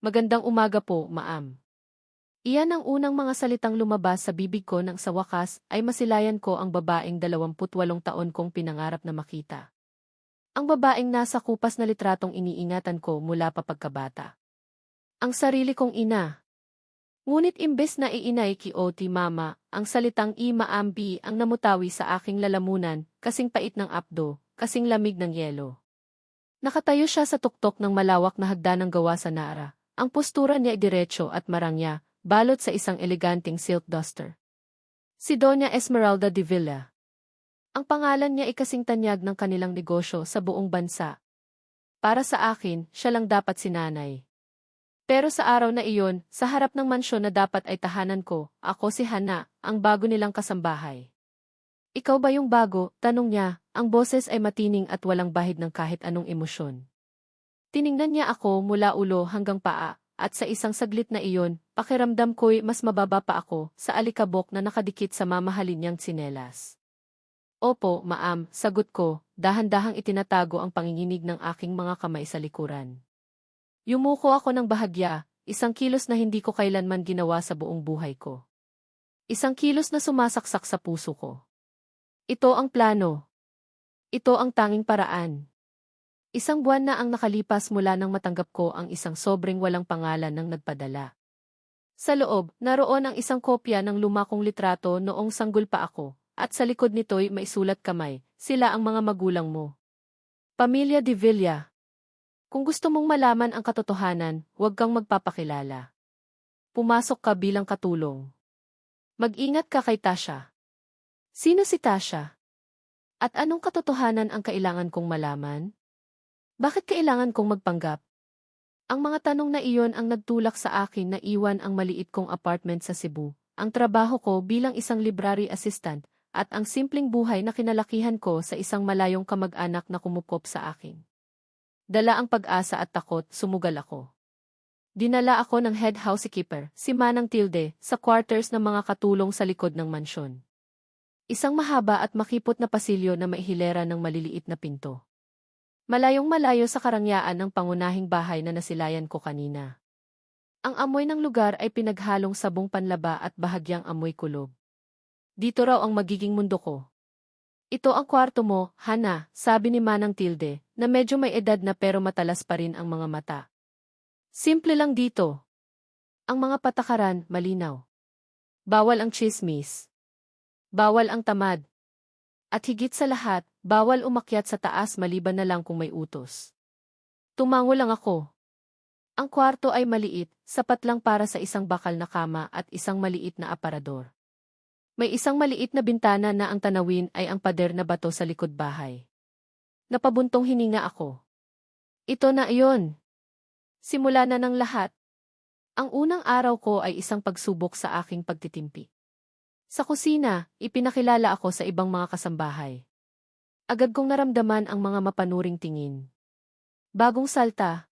Magandang umaga po, ma'am. Iyan ang unang mga salitang lumabas sa bibig ko nang sa wakas ay masilayan ko ang babaeng 28 taon kong pinangarap na makita. Ang babaeng nasa kupas na litratong iniingatan ko mula pa pagkabata. Ang sarili kong ina. Ngunit imbes na iinay ki-oti mama, ang salitang i-maambi ang namutawi sa aking lalamunan, kasing pait ng apdo, kasing lamig ng yelo. Nakatayo siya sa tuktok ng malawak na hagdanang gawa sa Nara. Ang postura niya ay diretso at marangya, balot sa isang eleganteng silk duster. Si Doña Esmeralda de Villa. Ang pangalan niya ay kasing tanyag ng kanilang negosyo sa buong bansa. Para sa akin, siya lang dapat si nanay. Pero sa araw na iyon, sa harap ng mansyon na dapat ay tahanan ko, ako si Hana, ang bago nilang kasambahay. Ikaw ba yung bago? Tanong niya, ang boses ay matining at walang bahid ng kahit anong emosyon. Tiningnan niya ako mula ulo hanggang paa, at sa isang saglit na iyon, pakiramdam ko'y mas mababa pa ako sa alikabok na nakadikit sa mamahalin niyang tsinelas. Opo, ma'am, sagot ko, dahan-dahang itinatago ang panginginig ng aking mga kamay sa likuran. Yumuko ako ng bahagya, isang kilos na hindi ko kailanman ginawa sa buong buhay ko. Isang kilos na sumasaksak sa puso ko. Ito ang plano. Ito ang tanging paraan. Isang buwan na ang nakalipas mula nang matanggap ko ang isang sobreng walang pangalan ng nagpadala. Sa loob, naroon ang isang kopya ng luma kong litrato noong sanggol pa ako, at sa likod nito'y may sulat kamay, sila ang mga magulang mo. Pamilya de Villa. Kung gusto mong malaman ang katotohanan, huwag kang magpapakilala. Pumasok ka bilang katulong. Mag-ingat ka kay Tasha. Sino si Tasha? At anong katotohanan ang kailangan kong malaman? Bakit kailangan kong magpanggap? Ang mga tanong na iyon ang nagtulak sa akin na iwan ang maliit kong apartment sa Cebu, ang trabaho ko bilang isang library assistant, at ang simpleng buhay na kinalakihan ko sa isang malayong kamag-anak na kumukop sa akin. Dala ang pag-asa at takot, sumugal ako. Dinala ako ng head housekeeper, si Manang Tilde, sa quarters ng mga katulong sa likod ng mansyon. Isang mahaba at makipot na pasilyo na may hilera ng maliliit na pinto. Malayong malayo sa karangyaan ng pangunahing bahay na nasilayan ko kanina. Ang amoy ng lugar ay pinaghalong sabong panlaba at bahagyang amoy kulob. Dito raw ang magiging mundo ko. Ito ang kwarto mo, Hana, sabi ni Manang Tilde, na medyo may edad na pero matalas pa rin ang mga mata. Simple lang dito. Ang mga patakaran, malinaw. Bawal ang tsismis. Bawal ang tamad. At higit sa lahat, bawal umakyat sa taas maliban na lang kung may utos. Tumango lang ako. Ang kwarto ay maliit, sapat lang para sa isang bakal na kama at isang maliit na aparador. May isang maliit na bintana na ang tanawin ay ang pader na bato sa likod bahay. Napabuntong hininga ako. Ito na iyon. Simula na ng lahat. Ang unang araw ko ay isang pagsubok sa aking pagtitimpi. Sa kusina, ipinakilala ako sa ibang mga kasambahay. Agad kong naramdaman ang mga mapanuring tingin. Bagong salta.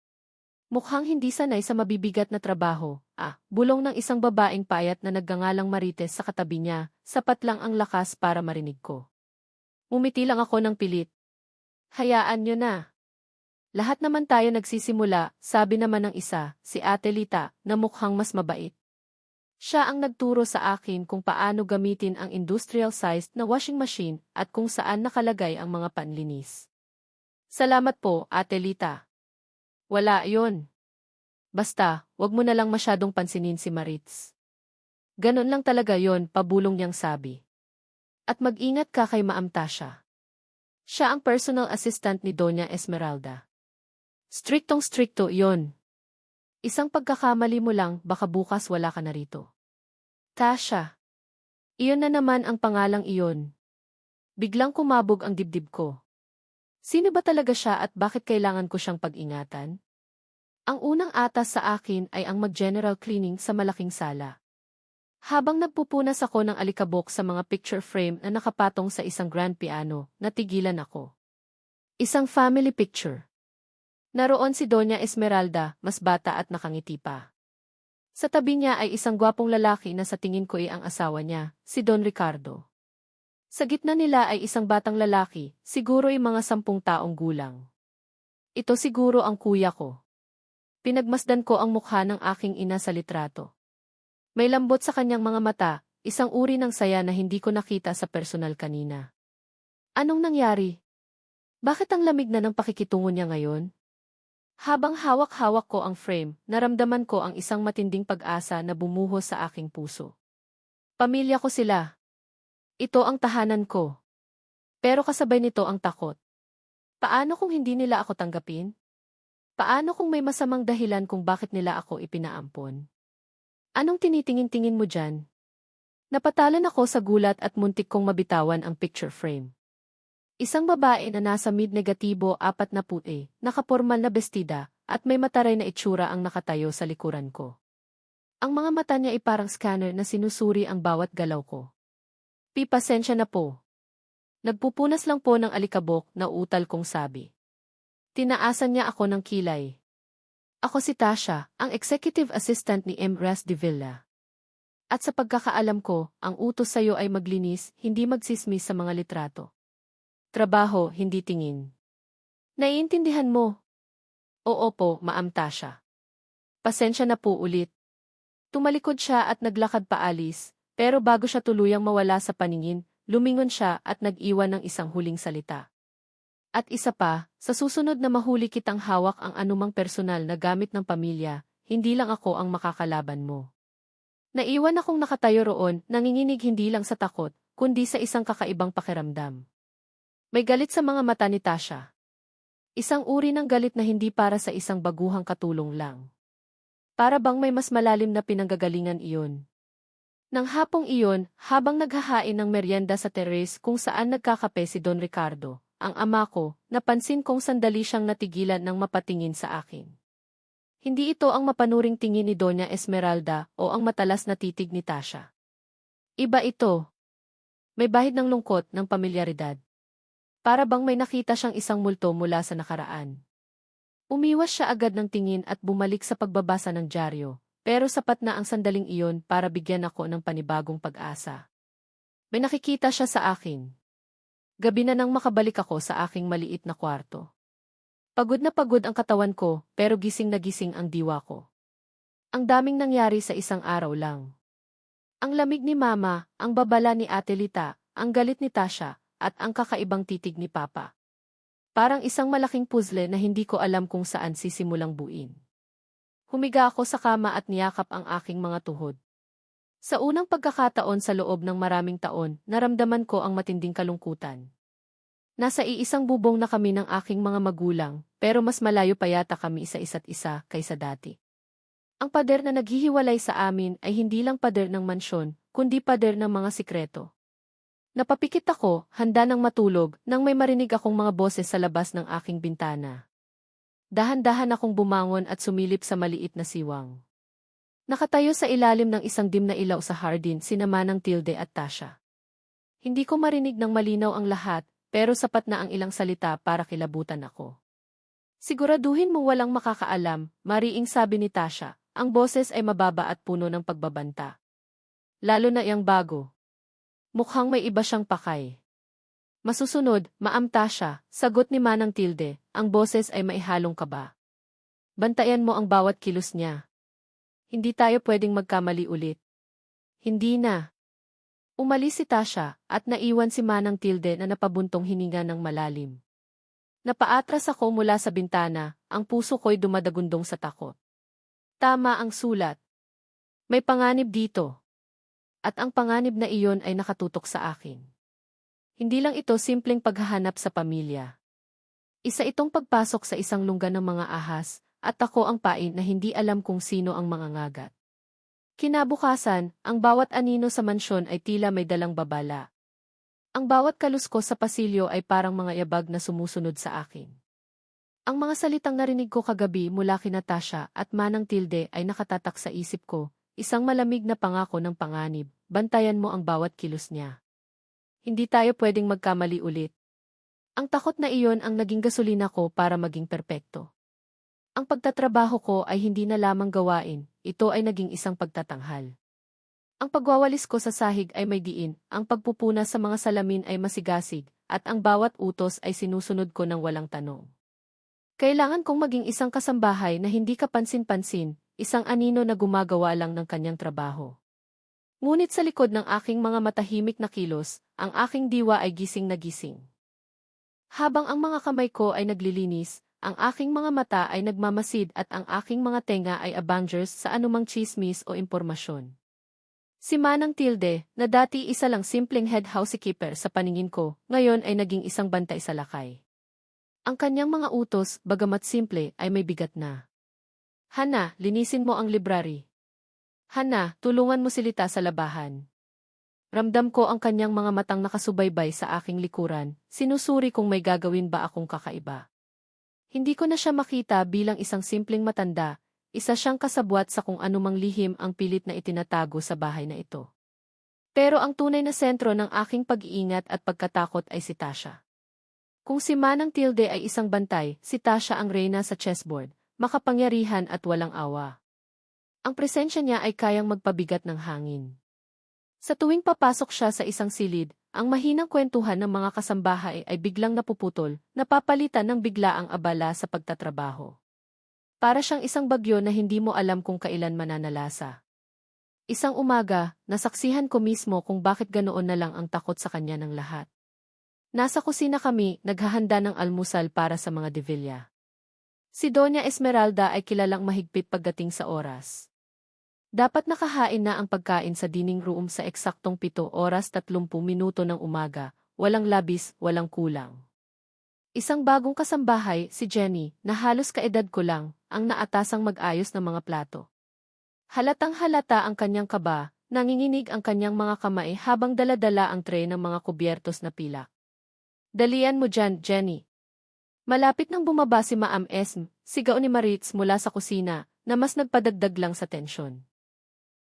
Mukhang hindi sanay sa mabibigat na trabaho. Bulong ng isang babaeng payat na nagngangalang Marites sa katabi niya, sapat lang ang lakas para marinig ko. Umiti lang ako ng pilit. Hayaan niyo na. Lahat naman tayo nagsisimula, sabi naman ng isa, si Ate Lita, na mukhang mas mabait. Siya ang nagturo sa akin kung paano gamitin ang industrial-sized na washing machine at kung saan nakalagay ang mga panlinis. Salamat po, Ate Lita. Wala yon. Basta, wag mo na lang masyadong pansinin si Maritz. Ganon lang talaga yon, pabulong niyang sabi. At mag-ingat ka kay Maam Tasha. Siya ang personal assistant ni Doña Esmeralda. Striktong-strikto yon. Isang pagkakamali mo lang, baka bukas wala ka na rito. Tasha. Iyon na naman ang pangalang iyon. Biglang kumabog ang dibdib ko. Sino ba talaga siya at bakit kailangan ko siyang pag-ingatan? Ang unang atas sa akin ay ang mag-general cleaning sa malaking sala. Habang nagpupunas ako ng alikabok sa mga picture frame na nakapatong sa isang grand piano, natigilan ako. Isang family picture. Naroon si Doña Esmeralda, mas bata at nakangiti pa. Sa tabi niya ay isang gwapong lalaki na sa tingin ko ay ang asawa niya, si Don Ricardo. Sa gitna nila ay isang batang lalaki, siguro ay mga 10 taong gulang. Ito siguro ang kuya ko. Pinagmasdan ko ang mukha ng aking ina sa litrato. May lambot sa kanyang mga mata, isang uri ng saya na hindi ko nakita sa personal kanina. Anong nangyari? Bakit ang lamig na ng pakikitungo niya ngayon? Habang hawak-hawak ko ang frame, naramdaman ko ang isang matinding pag-asa na bumuhos sa aking puso. Pamilya ko sila. Ito ang tahanan ko. Pero kasabay nito ang takot. Paano kung hindi nila ako tanggapin? Paano kung may masamang dahilan kung bakit nila ako ipinaampon? Anong tinitingin-tingin mo dyan? Napatalan ako sa gulat at muntik kong mabitawan ang picture frame. Isang babae na nasa mid-negatibo 40, nakapormal na bestida, at may mataray na itsura ang nakatayo sa likuran ko. Ang mga mata niya ay parang scanner na sinusuri ang bawat galaw ko. Pasensya na po. Nagpupunas lang po ng alikabok na utal kong sabi. Tinaasan niya ako ng kilay. Ako si Tasha, ang executive assistant ni Ras de Villa. At sa pagkakaalam ko, ang utos sa'yo ay maglinis, hindi magsismis sa mga litrato. Trabaho, hindi tingin. Naiintindihan mo? Oo po, Ma'am Tasha. Pasensya na po ulit. Tumalikod siya at naglakad paalis, pero bago siya tuluyang mawala sa paningin, lumingon siya at nag-iwan ng isang huling salita. At isa pa, sa susunod na mahuli kitang hawak ang anumang personal na gamit ng pamilya, hindi lang ako ang makakalaban mo. Naiwan akong nakatayo roon, nanginginig hindi lang sa takot, kundi sa isang kakaibang pakiramdam. May galit sa mga mata ni Tasha. Isang uri ng galit na hindi para sa isang baguhang katulong lang. Para bang may mas malalim na pinanggagalingan iyon. Nang hapong iyon, habang naghahain ng merienda sa terrace kung saan nagkakape si Don Ricardo, ang ama ko, napansin kong sandali siyang natigilan ng mapatingin sa akin. Hindi ito ang mapanuring tingin ni Doña Esmeralda o ang matalas na titig ni Tasha. Iba ito. May bahid ng lungkot ng pamilyaridad. Para bang may nakita siyang isang multo mula sa nakaraan. Umiwas siya agad ng tingin at bumalik sa pagbabasa ng dyaryo, pero sapat na ang sandaling iyon para bigyan ako ng panibagong pag-asa. May nakikita siya sa akin. Gabi na nang makabalik ako sa aking maliit na kwarto. Pagod na pagod ang katawan ko, pero gising na gising ang diwa ko. Ang daming nangyari sa isang araw lang. Ang lamig ni Mama, ang babala ni Ate Lita, ang galit ni Tasha, at ang kakaibang titig ni Papa. Parang isang malaking puzzle na hindi ko alam kung saan sisimulang buuin. Humiga ako sa kama at niyakap ang aking mga tuhod. Sa unang pagkakataon sa loob ng maraming taon, naramdaman ko ang matinding kalungkutan. Nasa iisang bubong na kami ng aking mga magulang, pero mas malayo pa yata kami sa isa't isa kaysa dati. Ang pader na naghihiwalay sa amin ay hindi lang pader ng mansyon, kundi pader ng mga sikreto. Napapikit ako, handa nang matulog, nang may marinig akong mga boses sa labas ng aking bintana. Dahan-dahan akong bumangon at sumilip sa maliit na siwang. Nakatayo sa ilalim ng isang dim na ilaw sa hardin sina Manang Tilde at Tasha. Hindi ko marinig ng malinaw ang lahat, pero sapat na ang ilang salita para kilabutan ako. Siguraduhin mong walang makakaalam, mariing sabi ni Tasha, ang boses ay mababa at puno ng pagbabanta. Lalo na iyang bago. Mukhang may iba siyang pakay. Masusunod, Ma'am Tasha, sagot ni Manang Tilde, ang boses ay maihalong kaba. Bantayan mo ang bawat kilos niya. Hindi tayo pwedeng magkamali ulit. Hindi na. Umalis si Tasha at naiwan si Manang Tilde na napabuntong hininga ng malalim. Napaatras ako mula sa bintana, ang puso ko'y dumadagundong sa takot. Tama ang sulat. May panganib dito. At ang panganib na iyon ay nakatutok sa akin. Hindi lang ito simpleng paghahanap sa pamilya. Isa itong pagpasok sa isang lungga ng mga ahas, at ako ang pain na hindi alam kung sino ang mga ngagat. Kinabukasan, ang bawat anino sa mansyon ay tila may dalang babala. Ang bawat kaluskos sa pasilyo ay parang mga yabag na sumusunod sa akin. Ang mga salitang narinig ko kagabi mula kina Tasha at Manang Tilde ay nakatatak sa isip ko, isang malamig na pangako ng panganib, bantayan mo ang bawat kilos niya. Hindi tayo pwedeng magkamali ulit. Ang takot na iyon ang naging gasolina ko para maging perpekto. Ang pagtatrabaho ko ay hindi na lamang gawain, ito ay naging isang pagtatanghal. Ang pagwawalis ko sa sahig ay may diin, ang pagpupuna sa mga salamin ay masigasig, at ang bawat utos ay sinusunod ko ng walang tanong. Kailangan kong maging isang kasambahay na hindi kapansin-pansin, isang anino na gumagawa lang ng kanyang trabaho. Ngunit sa likod ng aking mga matahimik na kilos, ang aking diwa ay gising na gising. Habang ang mga kamay ko ay naglilinis, ang aking mga mata ay nagmamasid at ang aking mga tenga ay abangers sa anumang chismis o impormasyon. Si Manang Tilde, na dati isa lang simpleng head housekeeper sa paningin ko, ngayon ay naging isang bantay sa lakay. Ang kanyang mga utos, bagamat simple, ay may bigat na. Hana, linisin mo ang library. Hana, tulungan mo si Lita sa labahan. Ramdam ko ang kanyang mga matang nakasubaybay sa aking likuran, sinusuri kung may gagawin ba akong kakaiba. Hindi ko na siya makita bilang isang simpleng matanda, isa siyang kasabwat sa kung anumang lihim ang pilit na itinatago sa bahay na ito. Pero ang tunay na sentro ng aking pag-iingat at pagkatakot ay si Tasha. Kung si Manang Tilde ay isang bantay, si Tasha ang reyna sa chessboard, makapangyarihan at walang awa. Ang presensya niya ay kayang magpabigat ng hangin. Sa tuwing papasok siya sa isang silid, ang mahinang kwentuhan ng mga kasambahay ay biglang napuputol, napapalitan ng biglaang abala sa pagtatrabaho. Para siyang isang bagyo na hindi mo alam kung kailan mananalasa. Isang umaga, nasaksihan ko mismo kung bakit ganoon na lang ang takot sa kanya ng lahat. Nasa kusina kami, naghahanda ng almusal para sa mga Devilla. Si Doña Esmeralda ay kilalang mahigpit pagdating sa oras. Dapat nakahain na ang pagkain sa dining room sa eksaktong 7:30 ng umaga, walang labis, walang kulang. Isang bagong kasambahay, si Jenny, na halos kaedad ko lang, ang naatasang mag-ayos ng mga plato. Halatang halata ang kanyang kaba, nanginginig ang kanyang mga kamay habang daladala ang tray ng mga kubyertos na pilak. Dalian mo dyan, Jenny. Malapit nang bumaba si Maam Esm, sigaw ni Maritz mula sa kusina, na mas nagpadagdag lang sa tensyon.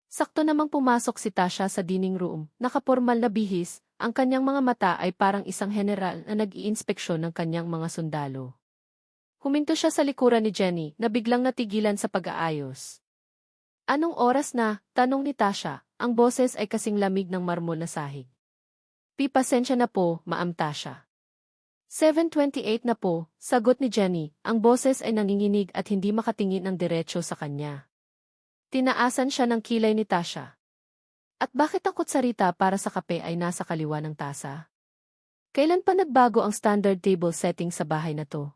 Sakto namang pumasok si Tasha sa dining room, nakapormal na bihis, ang kanyang mga mata ay parang isang general na nag-iinspeksyon ng kanyang mga sundalo. Huminto siya sa likuran ni Jenny na biglang natigilan sa pag-aayos. Anong oras na? Tanong ni Tasha, ang boses ay kasing lamig ng marmol na sahig. Pasensya na po, Maam Tasha. 7:28 na po, sagot ni Jenny, ang boses ay nanginginig at hindi makatingin ng diretso sa kanya. Tinaasan siya ng kilay ni Tasha. At bakit ang kutsarita para sa kape ay nasa kaliwa ng tasa? Kailan pa nagbago ang standard table setting sa bahay na to?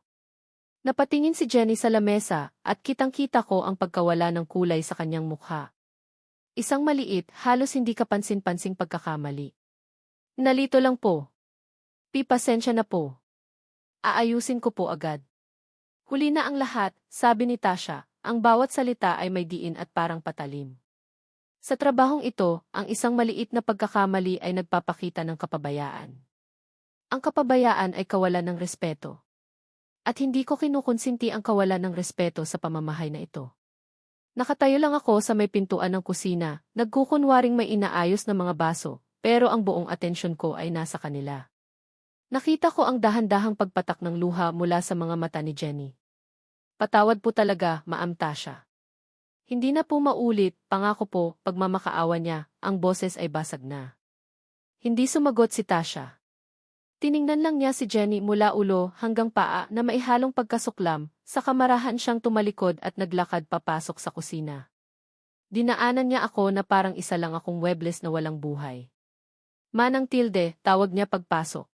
Napatingin si Jenny sa lamesa at kitang-kita ko ang pagkawala ng kulay sa kanyang mukha. Isang maliit, halos hindi kapansin-pansing pagkakamali. Nalito lang po. Pasensya na po. Aayusin ko po agad. Huli na ang lahat, sabi ni Tasha. Ang bawat salita ay may diin at parang patalim. Sa trabahong ito, ang isang maliit na pagkakamali ay nagpapakita ng kapabayaan. Ang kapabayaan ay kawalan ng respeto. At hindi ko kinukonsinti ang kawalan ng respeto sa pamamahay na ito. Nakatayo lang ako sa may pintuan ng kusina, nagkukunwaring may inaayos na mga baso, pero ang buong atensyon ko ay nasa kanila. Nakita ko ang dahan-dahang pagpatak ng luha mula sa mga mata ni Jenny. Patawad po talaga, Maam Tasha. Hindi na po maulit, pangako po, pagmamakaawa niya, ang boses ay basag na. Hindi sumagot si Tasha. Tiningnan lang niya si Jenny mula ulo hanggang paa na maihalong pagkasuklam, sa kamarahan siyang tumalikod at naglakad papasok sa kusina. Dinaanan niya ako na parang isa lang akong webless na walang buhay. Manang Tilde, tawag niya pagpasok.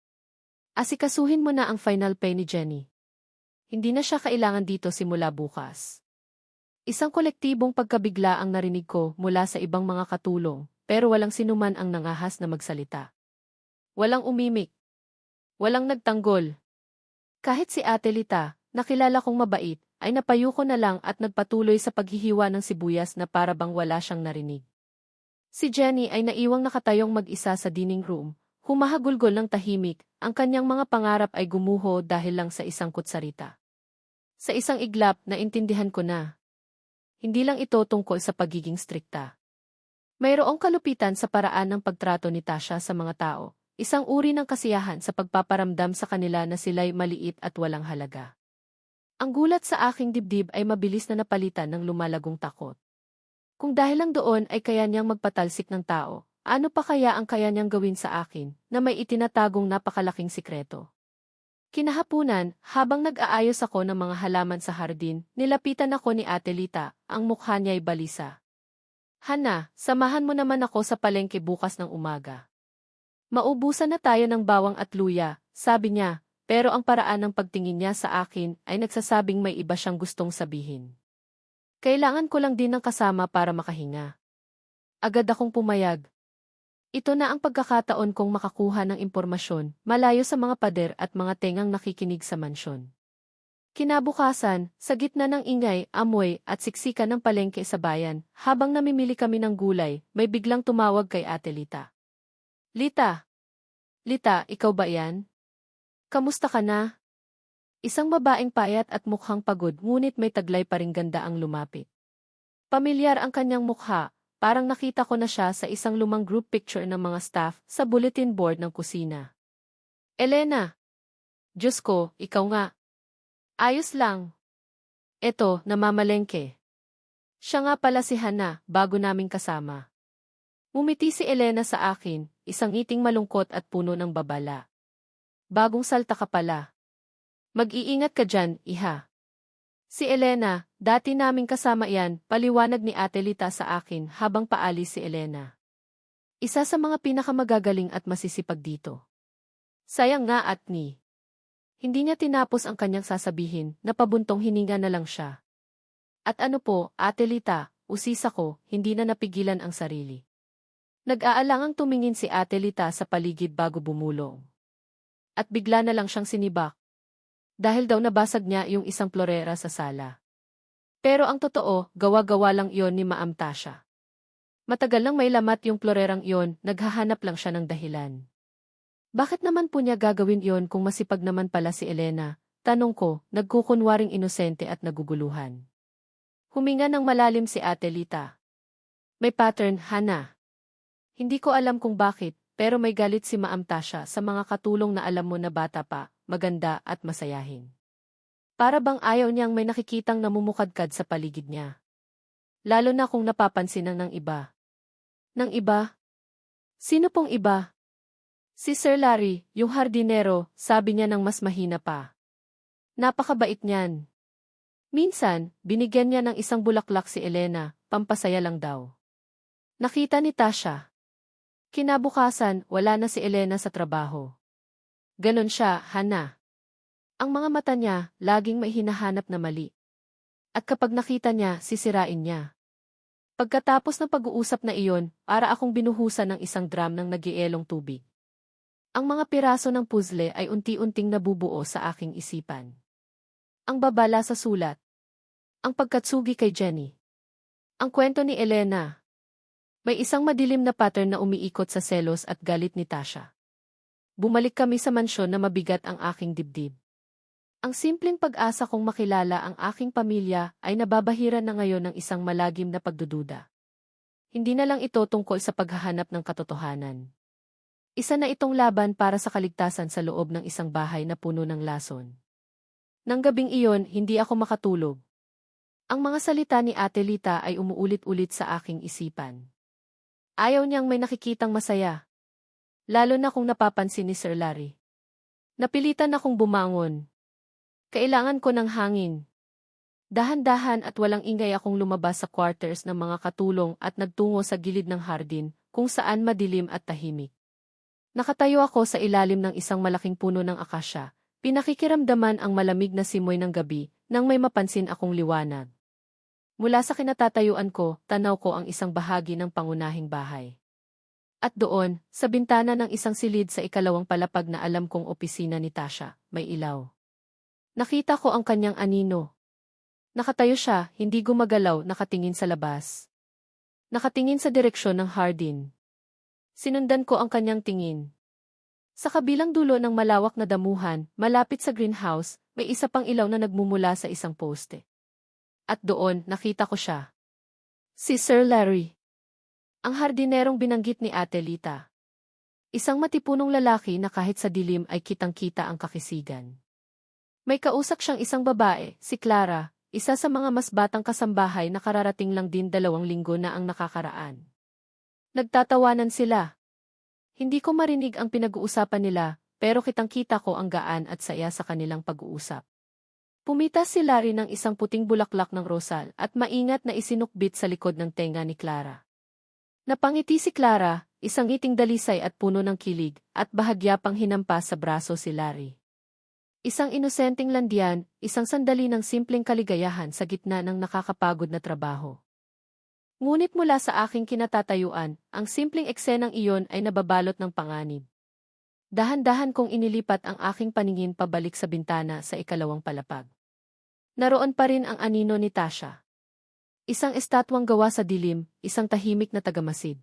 Asikasuhin mo na ang final pay ni Jenny. Hindi na siya kailangan dito simula bukas. Isang kolektibong pagkabigla ang narinig ko mula sa ibang mga katulong, pero walang sinuman ang nangahas na magsalita. Walang umimik. Walang nagtanggol. Kahit si Ate Lita, nakilala kong mabait, ay napayuko na lang at nagpatuloy sa paghihiwa ng sibuyas na para bang wala siyang narinig. Si Jenny ay naiwang nakatayong mag-isa sa dining room, humahagulgol ng tahimik, ang kanyang mga pangarap ay gumuho dahil lang sa isang kutsarita. Sa isang iglap, naintindihan ko na. Hindi lang ito tungkol sa pagiging strikta. Mayroong kalupitan sa paraan ng pagtrato ni Tasha sa mga tao, isang uri ng kasiyahan sa pagpaparamdam sa kanila na sila'y maliit at walang halaga. Ang gulat sa aking dibdib ay mabilis na napalitan ng lumalagong takot. Kung dahil lang doon ay kaya niyang magpatalsik ng tao, ano pa kaya ang kaya niyang gawin sa akin, na may itinatagong napakalaking sikreto? Kinahapunan, habang nag-aayos ako ng mga halaman sa hardin, nilapitan ako ni Ate Lita, ang mukha niya'y balisa. Hana, samahan mo naman ako sa palengke bukas ng umaga. Maubusan na tayo ng bawang at luya, sabi niya, pero ang paraan ng pagtingin niya sa akin ay nagsasabing may iba siyang gustong sabihin. Kailangan ko lang din ng kasama para makahinga. Agad akong pumayag. Ito na ang pagkakataon kong makakuha ng impormasyon, malayo sa mga pader at mga tengang nakikinig sa mansyon. Kinabukasan, sa gitna ng ingay, amoy at siksikan ng palengke sa bayan, habang namimili kami ng gulay, may biglang tumawag kay Ate Lita. Lita! Lita, ikaw ba yan? Kamusta ka na? Isang babaeng payat at mukhang pagod ngunit may taglay pa ring ganda ang lumapit. Pamilyar ang kanyang mukha, parang nakita ko na siya sa isang lumang group picture ng mga staff sa bulletin board ng kusina. Elena! Diyos ko, ikaw nga. Ayos lang. Eto, namamalengke. Siya nga pala si Hana, bago naming kasama. Ngumiti si Elena sa akin, isang ngiting malungkot at puno ng babala. Bagong salta ka pala. Mag-iingat ka dyan, iha. Si Elena, dati naming kasama yan, paliwanag ni Ate Lita sa akin habang paalis si Elena. Isa sa mga pinakamagagaling at masisipag dito. Sayang nga at ni. Hindi niya tinapos ang kanyang sasabihin, napabuntong hininga na lang siya. At ano po, Ate Lita, usisa ko, hindi na napigilan ang sarili. Nag-aalangang tumingin si Ate Lita sa paligid bago bumulong. At bigla na lang siyang sinibak. Dahil daw nabasag niya yung isang florera sa sala. Pero ang totoo, gawa-gawa lang iyon ni Maam Tasha. Matagal nang may lamat yung florerang iyon, naghahanap lang siya ng dahilan. Bakit naman po niya gagawin iyon kung masipag naman pala si Elena? Tanong ko, nagkukunwaring inosente at naguguluhan. Huminga ng malalim si Ate Lita. May pattern, Hana. Hindi ko alam kung bakit, pero may galit si Maam Tasha sa mga katulong na alam mo na bata pa, maganda at masayahin. Para bang ayaw niyang may nakikitang namumukadkad sa paligid niya. Lalo na kung napapansinan ng iba. Ng iba? Sino pong iba? Si Sir Larry, yung hardinero, sabi niya ng mas mahina pa. Napakabait niyan. Minsan, binigyan niya ng isang bulaklak si Elena, pampasaya lang daw. Nakita ni Tasha. Kinabukasan, wala na si Elena sa trabaho. Ganon siya, Hana. Ang mga mata niya, laging may hinahanap na mali. At kapag nakita niya, sisirain niya. Pagkatapos ng pag-uusap na iyon, para akong binuhusan ng isang drum ng nagielong tubig. Ang mga piraso ng puzzle ay unti-unting nabubuo sa aking isipan. Ang babala sa sulat. Ang pagkatsugi kay Jenny. Ang kwento ni Elena. May isang madilim na pattern na umiikot sa selos at galit ni Tasha. Bumalik kami sa mansyon na mabigat ang aking dibdib. Ang simpleng pag-asa kong makilala ang aking pamilya ay nababahiran na ngayon ng isang malagim na pagdududa. Hindi na lang ito tungkol sa paghahanap ng katotohanan. Isa na itong laban para sa kaligtasan sa loob ng isang bahay na puno ng lason. Nang gabing iyon, hindi ako makatulog. Ang mga salita ni Ate Lita ay umuulit-ulit sa aking isipan. Ayaw niyang may nakikitang masaya. Lalo na kung napapansin ni Sir Larry. Napilitan akong bumangon. Kailangan ko ng hangin. Dahan-dahan at walang ingay akong lumabas sa quarters ng mga katulong at nagtungo sa gilid ng hardin, kung saan madilim at tahimik. Nakatayo ako sa ilalim ng isang malaking puno ng akasya, pinakikiramdaman ang malamig na simoy ng gabi, nang may mapansin akong liwanag. Mula sa kinatatayuan ko, tanaw ko ang isang bahagi ng pangunahing bahay. At doon, sa bintana ng isang silid sa ikalawang palapag na alam kong opisina ni Tasha, may ilaw. Nakita ko ang kanyang anino. Nakatayo siya, hindi gumagalaw, nakatingin sa labas. Nakatingin sa direksyon ng hardin. Sinundan ko ang kanyang tingin. Sa kabilang dulo ng malawak na damuhan, malapit sa greenhouse, may isa pang ilaw na nagmumula sa isang poste. At doon, nakita ko siya. Si Sir Larry. Ang hardinerong binanggit ni Ate Lita. Isang matipunong lalaki na kahit sa dilim ay kitang-kita ang kakisigan. May kausap siyang isang babae, si Clara, isa sa mga mas batang kasambahay na kararating lang din 2 linggo na ang nakakaraan. Nagtatawanan sila. Hindi ko marinig ang pinag-uusapan nila, pero kitang-kita ko ang gaan at saya sa kanilang pag-uusap. Pumitas si Larry ng isang puting bulaklak ng rosal at maingat na isinukbit sa likod ng tenga ni Clara. Napangiti si Clara, isang ngiting dalisay at puno ng kilig, at bahagya pang hinampas sa braso si Larry. Isang inosenteng landian, isang sandali ng simpleng kaligayahan sa gitna ng nakakapagod na trabaho. Ngunit mula sa aking kinatatayuan, ang simpleng eksenang iyon ay nababalot ng panganib. Dahan-dahan kong inilipat ang aking paningin pabalik sa bintana sa ikalawang palapag. Naroon pa rin ang anino ni Tasha. Isang estatwang gawa sa dilim, isang tahimik na tagamasid.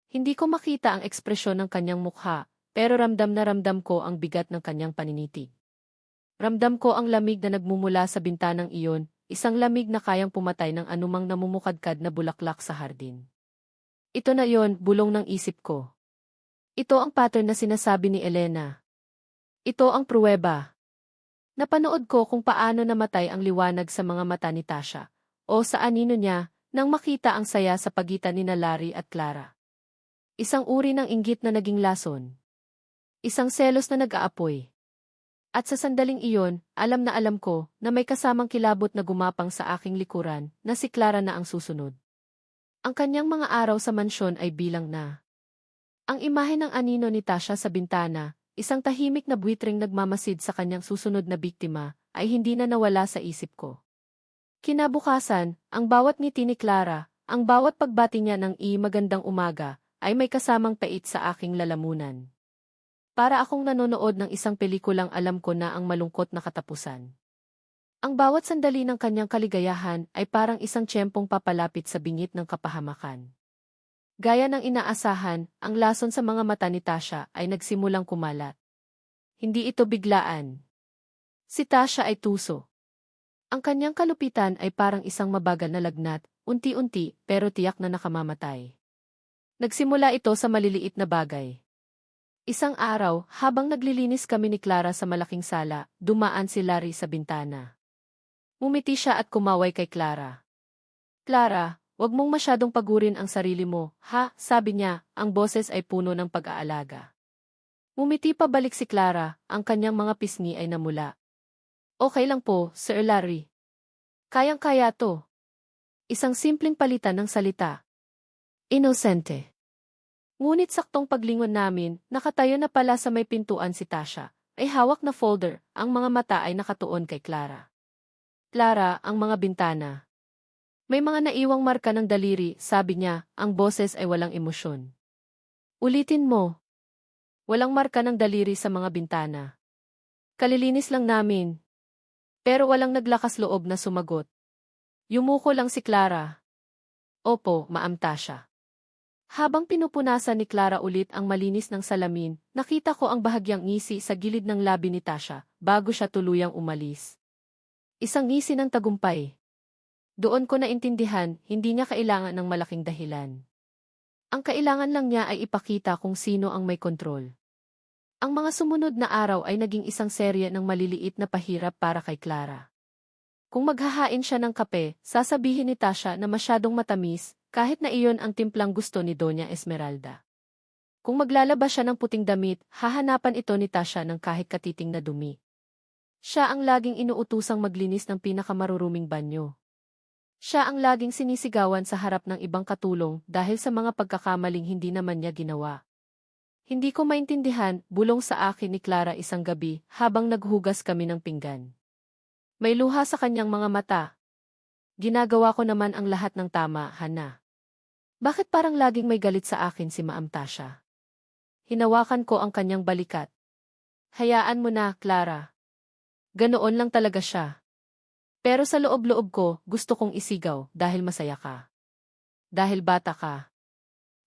Hindi ko makita ang ekspresyon ng kanyang mukha, pero ramdam na ramdam ko ang bigat ng kanyang paninitig. Ramdam ko ang lamig na nagmumula sa bintanang iyon, isang lamig na kayang pumatay ng anumang namumukadkad na bulaklak sa hardin. Ito na yon, bulong ng isip ko. Ito ang pattern na sinasabi ni Elena. Ito ang pruweba. Napanood ko kung paano namatay ang liwanag sa mga mata ni Tasha, o sa anino niya, nang makita ang saya sa pagitan ni Larry at Clara. Isang uri ng inggit na naging lason. Isang selos na nag-aapoy. At sa sandaling iyon, alam na alam ko na may kasamang kilabot na gumapang sa aking likuran na si Clara na ang susunod. Ang kanyang mga araw sa mansyon ay bilang na. Ang imahe ng anino ni Tasha sa bintana, isang tahimik na buitreng nagmamasid sa kanyang susunod na biktima, ay hindi na nawala sa isip ko. Kinabukasan, ang bawat ngiti ni Clara, ang bawat pagbati niya ng magandang umaga, ay may kasamang pait sa aking lalamunan. Para akong nanonood ng isang pelikulang alam ko na ang malungkot na katapusan. Ang bawat sandali ng kanyang kaligayahan ay parang isang tiyempong papalapit sa bingit ng kapahamakan. Gaya ng inaasahan, ang lason sa mga mata ni Tasha ay nagsimulang kumalat. Hindi ito biglaan. Si Tasha ay tuso. Ang kanyang kalupitan ay parang isang mabagal na lagnat, unti-unti pero tiyak na nakamamatay. Nagsimula ito sa maliliit na bagay. Isang araw, habang naglilinis kami ni Clara sa malaking sala, dumaan si Larry sa bintana. Umiti siya at kumaway kay Clara. Clara, wag mong masyadong pagurin ang sarili mo, ha? Sabi niya, ang boses ay puno ng pag-aalaga. Umiti pabalik si Clara, ang kanyang mga pisngi ay namula. Okay lang po, Sir Larry. Kayang-kaya to. Isang simpleng palitan ng salita. Inosente. Ngunit saktong paglingon namin, nakatayo na pala sa may pintuan si Tasha, ay hawak na folder, ang mga mata ay nakatuon kay Clara. Clara, ang mga bintana. May mga naiwang marka ng daliri, sabi niya, ang boses ay walang emosyon. Ulitin mo. Walang marka ng daliri sa mga bintana. Kalilinis lang namin. Pero walang naglakas loob na sumagot. Yumuko lang si Clara. Opo, Ma'am Tasha. Habang pinupunasan ni Clara ulit ang malinis ng salamin, nakita ko ang bahagyang ngisi sa gilid ng labi ni Tasha, bago siya tuluyang umalis. Isang ngisi ng tagumpay. Doon ko naintindihan, hindi niya kailangan ng malaking dahilan. Ang kailangan lang niya ay ipakita kung sino ang may kontrol. Ang mga sumunod na araw ay naging isang serye ng maliliit na pahirap para kay Clara. Kung maghahain siya ng kape, sasabihin ni Tasha na masyadong matamis, kahit na iyon ang timplang gusto ni Doña Esmeralda. Kung maglalabas siya ng puting damit, hahanapan ito ni Tasha ng kahit katiting na dumi. Siya ang laging inuutusang maglinis ng pinakamaruruming banyo. Siya ang laging sinisigawan sa harap ng ibang katulong dahil sa mga pagkakamaling hindi naman niya ginawa. Hindi ko maintindihan, bulong sa akin ni Clara isang gabi habang naghugas kami ng pinggan. May luha sa kanyang mga mata. Ginagawa ko naman ang lahat ng tama, Hana. Bakit parang laging may galit sa akin si Ma'am Tasha? Hinawakan ko ang kanyang balikat. Hayaan mo na, Clara. Ganoon lang talaga siya. Pero sa loob-loob ko, gusto kong isigaw dahil masaya ka. Dahil bata ka.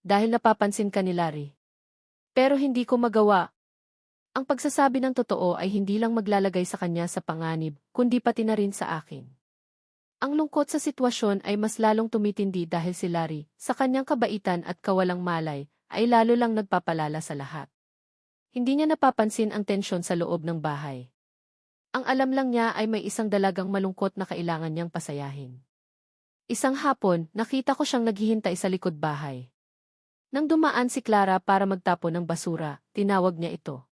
Dahil napapansin ka ni Larry. Pero hindi ko magawa. Ang pagsasabi ng totoo ay hindi lang maglalagay sa kanya sa panganib, kundi pati na rin sa akin. Ang lungkot sa sitwasyon ay mas lalong tumitindi dahil si Larry, sa kanyang kabaitan at kawalang malay, ay lalo lang nagpapalala sa lahat. Hindi niya napapansin ang tensyon sa loob ng bahay. Ang alam lang niya ay may isang dalagang malungkot na kailangan niyang pasayahin. Isang hapon, nakita ko siyang naghihintay sa likod bahay. Nang dumaan si Clara para magtapon ng basura, tinawag niya ito.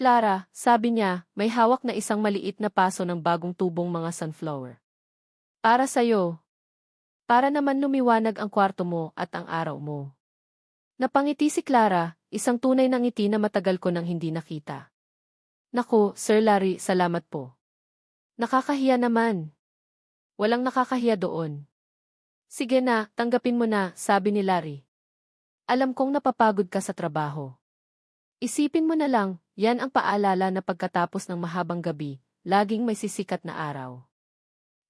Clara, sabi niya, may hawak na isang maliit na paso ng bagong tubong mga sunflower. Para sa'yo. Para naman lumiwanag ang kwarto mo at ang araw mo. Napangiti si Clara, isang tunay na ngiti na matagal ko nang hindi nakita. Naku, Sir Larry, salamat po. Nakakahiya naman. Walang nakakahiya doon. Sige na, tanggapin mo na, sabi ni Larry. Alam kong napapagod ka sa trabaho. Isipin mo na lang, yan ang paalala na pagkatapos ng mahabang gabi, laging may sisikat na araw.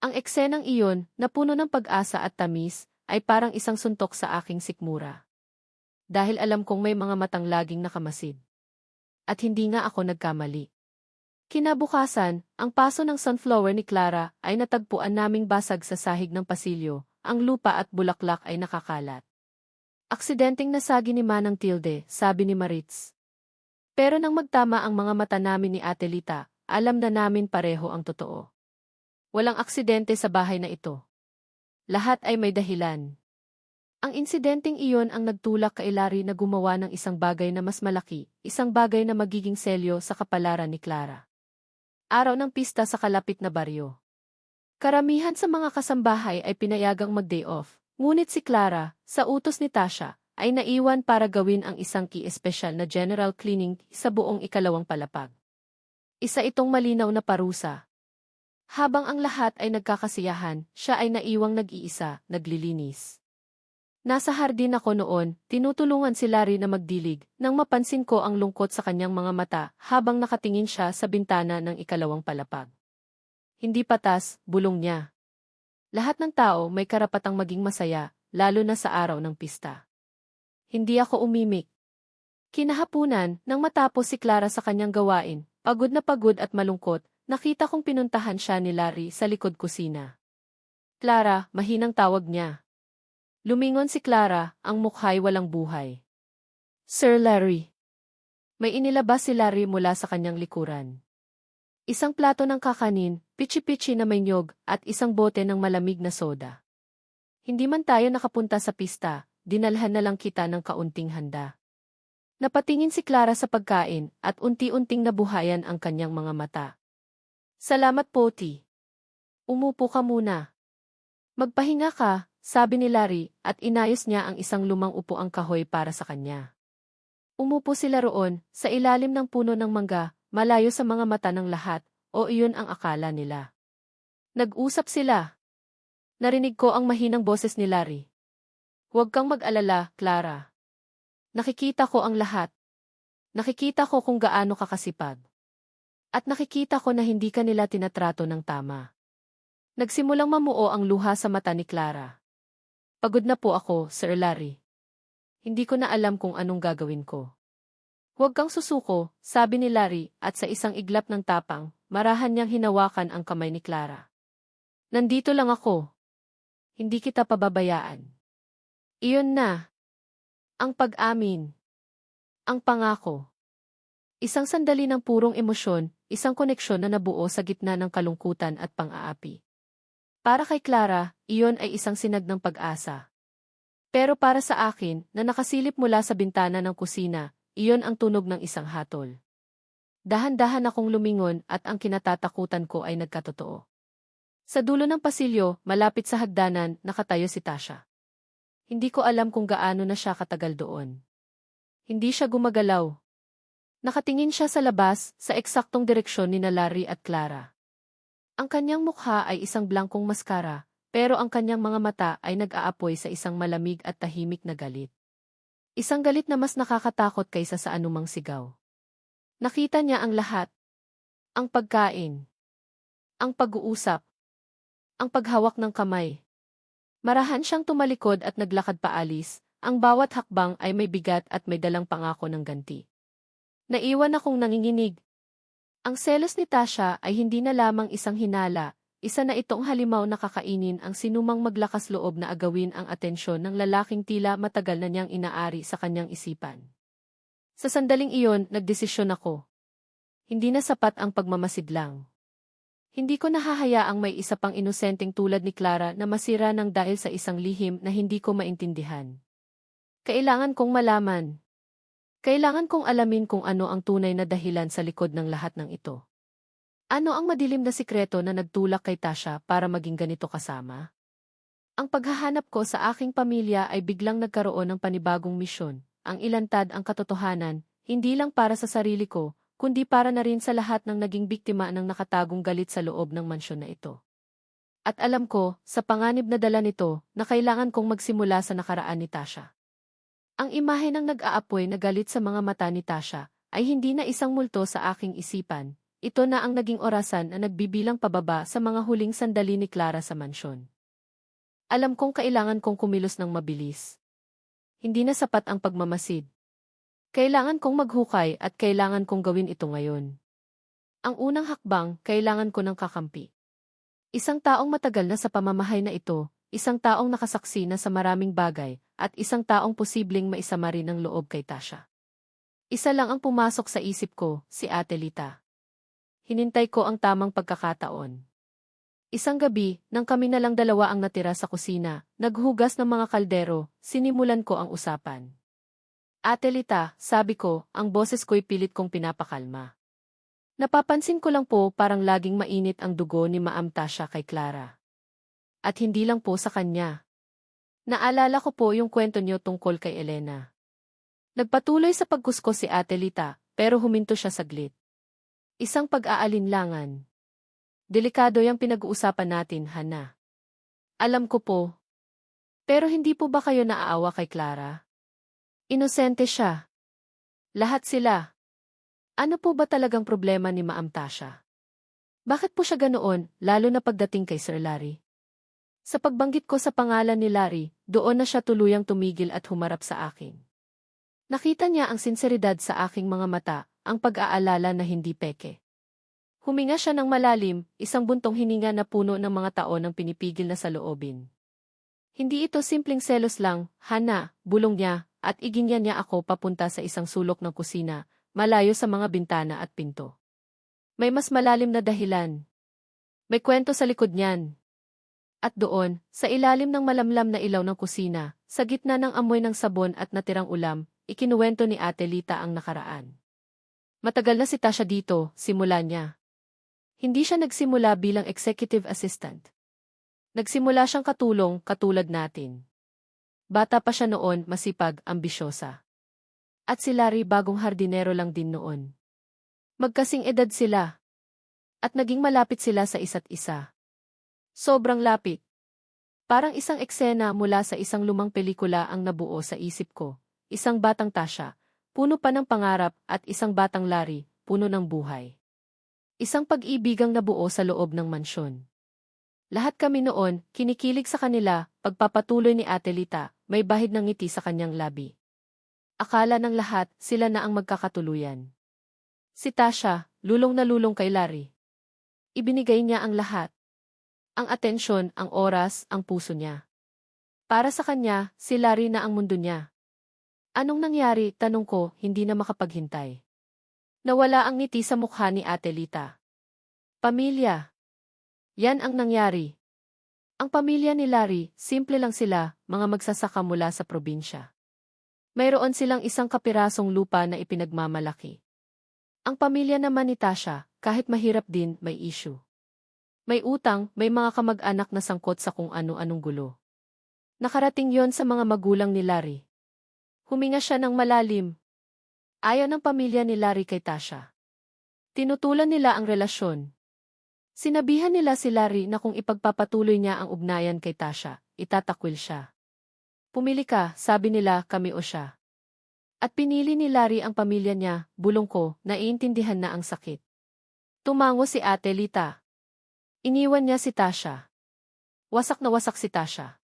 Ang eksenang iyon, na puno ng pag-asa at tamis, ay parang isang suntok sa aking sikmura. Dahil alam kong may mga matang laging nakamasid. At hindi nga ako nagkamali. Kinabukasan, ang paso ng sunflower ni Clara ay natagpuan naming basag sa sahig ng pasilyo, ang lupa at bulaklak ay nakakalat. Aksidenteng nasagi ni Manang Tilde, sabi ni Maritz. Pero nang magtama ang mga mata namin ni Ate Lita, alam na namin pareho ang totoo. Walang aksidente sa bahay na ito. Lahat ay may dahilan. Ang insidenteng iyon ang nagtulak kay Larry na gumawa ng isang bagay na mas malaki, isang bagay na magiging selyo sa kapalaran ni Clara. Araw ng pista sa kalapit na baryo. Karamihan sa mga kasambahay ay pinayagang mag-day off, ngunit si Clara, sa utos ni Tasha, ay naiwan para gawin ang isang espesyal na general cleaning sa buong ikalawang palapag. Isa itong malinaw na parusa. Habang ang lahat ay nagkakasiyahan, siya ay naiwang nag-iisa, naglilinis. Nasa hardin ako noon, tinutulungan si Larry na magdilig, nang mapansin ko ang lungkot sa kanyang mga mata habang nakatingin siya sa bintana ng ikalawang palapag. Hindi patas, bulong niya. Lahat ng tao may karapatang maging masaya, lalo na sa araw ng pista. Hindi ako umimik. Kinahapunan, nang matapos si Clara sa kanyang gawain, pagod na pagod at malungkot, nakita kong pinuntahan siya ni Larry sa likod kusina. Clara, mahinang tawag niya. Lumingon si Clara, ang mukha'y walang buhay. Sir Larry. May inilabas si Larry mula sa kanyang likuran. Isang plato ng kakanin, pichi-pichi na may nyog, at isang bote ng malamig na soda. Hindi man tayo nakapunta sa pista, dinalhan na lang kita ng kaunting handa. Napatingin si Clara sa pagkain, at unti-unting nabuhayan ang kanyang mga mata. Salamat po, Ti. Umupo ka muna. Magpahinga ka, sabi ni Larry, at inayos niya ang isang lumang upuang kahoy para sa kanya. Umupo sila roon, sa ilalim ng puno ng mangga, malayo sa mga mata ng lahat, o iyon ang akala nila. Nag-usap sila. Narinig ko ang mahinang boses ni Larry. Huwag kang mag-alala, Clara. Nakikita ko ang lahat. Nakikita ko kung gaano ka kasipag. At nakikita ko na hindi ka nila tinatrato ng tama. Nagsimulang mamuo ang luha sa mata ni Clara. Pagod na po ako, Sir Larry. Hindi ko na alam kung anong gagawin ko. Huwag kang susuko, sabi ni Larry, at sa isang iglap ng tapang, marahan niyang hinawakan ang kamay ni Clara. Nandito lang ako. Hindi kita pababayaan. Iyon na. Ang pag-amin. Ang pangako. Isang sandali ng purong emosyon, isang koneksyon na nabuo sa gitna ng kalungkutan at pang-aapi. Para kay Clara, iyon ay isang sinag ng pag-asa. Pero para sa akin, na nakasilip mula sa bintana ng kusina, iyon ang tunog ng isang hatol. Dahan-dahan akong lumingon at ang kinatatakutan ko ay nagkatotoo. Sa dulo ng pasilyo, malapit sa hagdanan, nakatayo si Tasha. Hindi ko alam kung gaano na siya katagal doon. Hindi siya gumagalaw. Nakatingin siya sa labas, sa eksaktong direksyon ni Larry at Clara. Ang kanyang mukha ay isang blankong maskara, pero ang kanyang mga mata ay nag-aapoy sa isang malamig at tahimik na galit. Isang galit na mas nakakatakot kaysa sa anumang sigaw. Nakita niya ang lahat. Ang pagkain. Ang pag-uusap. Ang paghawak ng kamay. Marahan siyang tumalikod at naglakad paalis, ang bawat hakbang ay may bigat at may dalang pangako ng ganti. Naiwan akong nanginginig. Ang selos ni Tasha ay hindi na lamang isang hinala, isa na itong halimaw na kakainin ang sinumang maglakas loob na agawin ang atensyon ng lalaking tila matagal na niyang inaari sa kanyang isipan. Sa sandaling iyon, nagdesisyon ako. Hindi na sapat ang pagmamasid lang. Hindi ko nahahayaang may isa pang inosenteng tulad ni Clara na masira ng dahil sa isang lihim na hindi ko maintindihan. Kailangan kong malaman. Kailangan kong alamin kung ano ang tunay na dahilan sa likod ng lahat ng ito. Ano ang madilim na sikreto na nagtulak kay Tasha para maging ganito kasama? Ang paghahanap ko sa aking pamilya ay biglang nagkaroon ng panibagong misyon, ang ilantad ang katotohanan, hindi lang para sa sarili ko, kundi para na rin sa lahat ng naging biktima ng nakatagong galit sa loob ng mansyon na ito. At alam ko, sa panganib na dala nito, na kailangan kong magsimula sa nakaraan ni Tasha. Ang imahe ng nag-aapoy na galit sa mga mata ni Tasha ay hindi na isang multo sa aking isipan, ito na ang naging orasan na nagbibilang pababa sa mga huling sandali ni Clara sa mansyon. Alam kong kailangan kong kumilos ng mabilis. Hindi na sapat ang pagmamasid. Kailangan kong maghukay at kailangan kong gawin ito ngayon. Ang unang hakbang, kailangan ko ng kakampi. Isang taong matagal na sa pamamahay na ito, isang taong nakasaksi na sa maraming bagay, at isang taong posibleng maisama rin ang loob kay Tasha. Isa lang ang pumasok sa isip ko, si Ate Lita. Hinintay ko ang tamang pagkakataon. Isang gabi, nang kami na lang dalawa ang natira sa kusina, naghugas ng mga kaldero, sinimulan ko ang usapan. Ate Lita, sabi ko, ang boses ko'y pilit kong pinapakalma. Napapansin ko lang po parang laging mainit ang dugo ni Maam Tasha kay Clara. At hindi lang po sa kanya. Naalala ko po yung kwento niyo tungkol kay Elena. Nagpatuloy sa pagkuskos si Ate Lita, pero huminto siya saglit. Isang pag-aalinlangan. Delikado yung pinag-uusapan natin, Hana. Alam ko po. Pero hindi po ba kayo naaawa kay Clara? Inosente siya. Lahat sila. Ano po ba talagang problema ni Maam Tasha? Bakit po siya ganoon, lalo na pagdating kay Sir Larry? Sa pagbanggit ko sa pangalan ni Larry, doon na siya tuluyang tumigil at humarap sa akin. Nakita niya ang sinseridad sa aking mga mata, ang pag-aalala na hindi peke. Huminga siya ng malalim, isang buntong hininga na puno ng mga taon ang pinipigil na sa loobin. Hindi ito simpleng selos lang, Hana, bulong niya, at iginyan niya ako papunta sa isang sulok ng kusina, malayo sa mga bintana at pinto. May mas malalim na dahilan. May kwento sa likod niyan. At doon, sa ilalim ng malamlam na ilaw ng kusina, sa gitna ng amoy ng sabon at natirang ulam, ikinuwento ni Ate Lita ang nakaraan. Matagal na si Tasha dito, simula niya. Hindi siya nagsimula bilang executive assistant. Nagsimula siyang katulong, katulad natin. Bata pa siya noon, masipag, ambisyosa. At si Larry bagong hardinero lang din noon. Magkasing edad sila. At naging malapit sila sa isa't isa. Sobrang lapit. Parang isang eksena mula sa isang lumang pelikula ang nabuo sa isip ko. Isang batang Tasha, puno pa ng pangarap, at isang batang Larry, puno ng buhay. Isang pag-ibigang nabuo sa loob ng mansyon. Lahat kami noon, kinikilig sa kanila, pagpapatuloy ni Ate Lita, may bahid ng ngiti sa kanyang labi. Akala ng lahat, sila na ang magkakatuluyan. Si Tasha, lulong na lulong kay Larry. Ibinigay niya ang lahat. Ang atensyon, ang oras, ang puso niya. Para sa kanya, si Larry na ang mundo niya. Anong nangyari, tanong ko, hindi na makapaghintay. Nawala ang ngiti sa mukha ni Ate Lita. Pamilya. Yan ang nangyari. Ang pamilya ni Larry, simple lang sila, mga magsasaka mula sa probinsya. Mayroon silang isang kapirasong lupa na ipinagmamalaki. Ang pamilya naman ni Tasha, kahit mahirap din, may issue. May utang, may mga kamag-anak na sangkot sa kung ano-anong gulo. Nakarating yon sa mga magulang ni Larry. Huminga siya ng malalim. Ayaw ng pamilya ni Larry kay Tasha. Tinutulan nila ang relasyon. Sinabihan nila si Larry na kung ipagpapatuloy niya ang ugnayan kay Tasha, itatakwil siya. Pumili ka, sabi nila, kami o siya. At pinili ni Larry ang pamilya niya, bulong ko, naiintindihan na ang sakit. Tumango si Ate Lita. Iniwan niya si Tasha. Wasak na wasak si Tasha.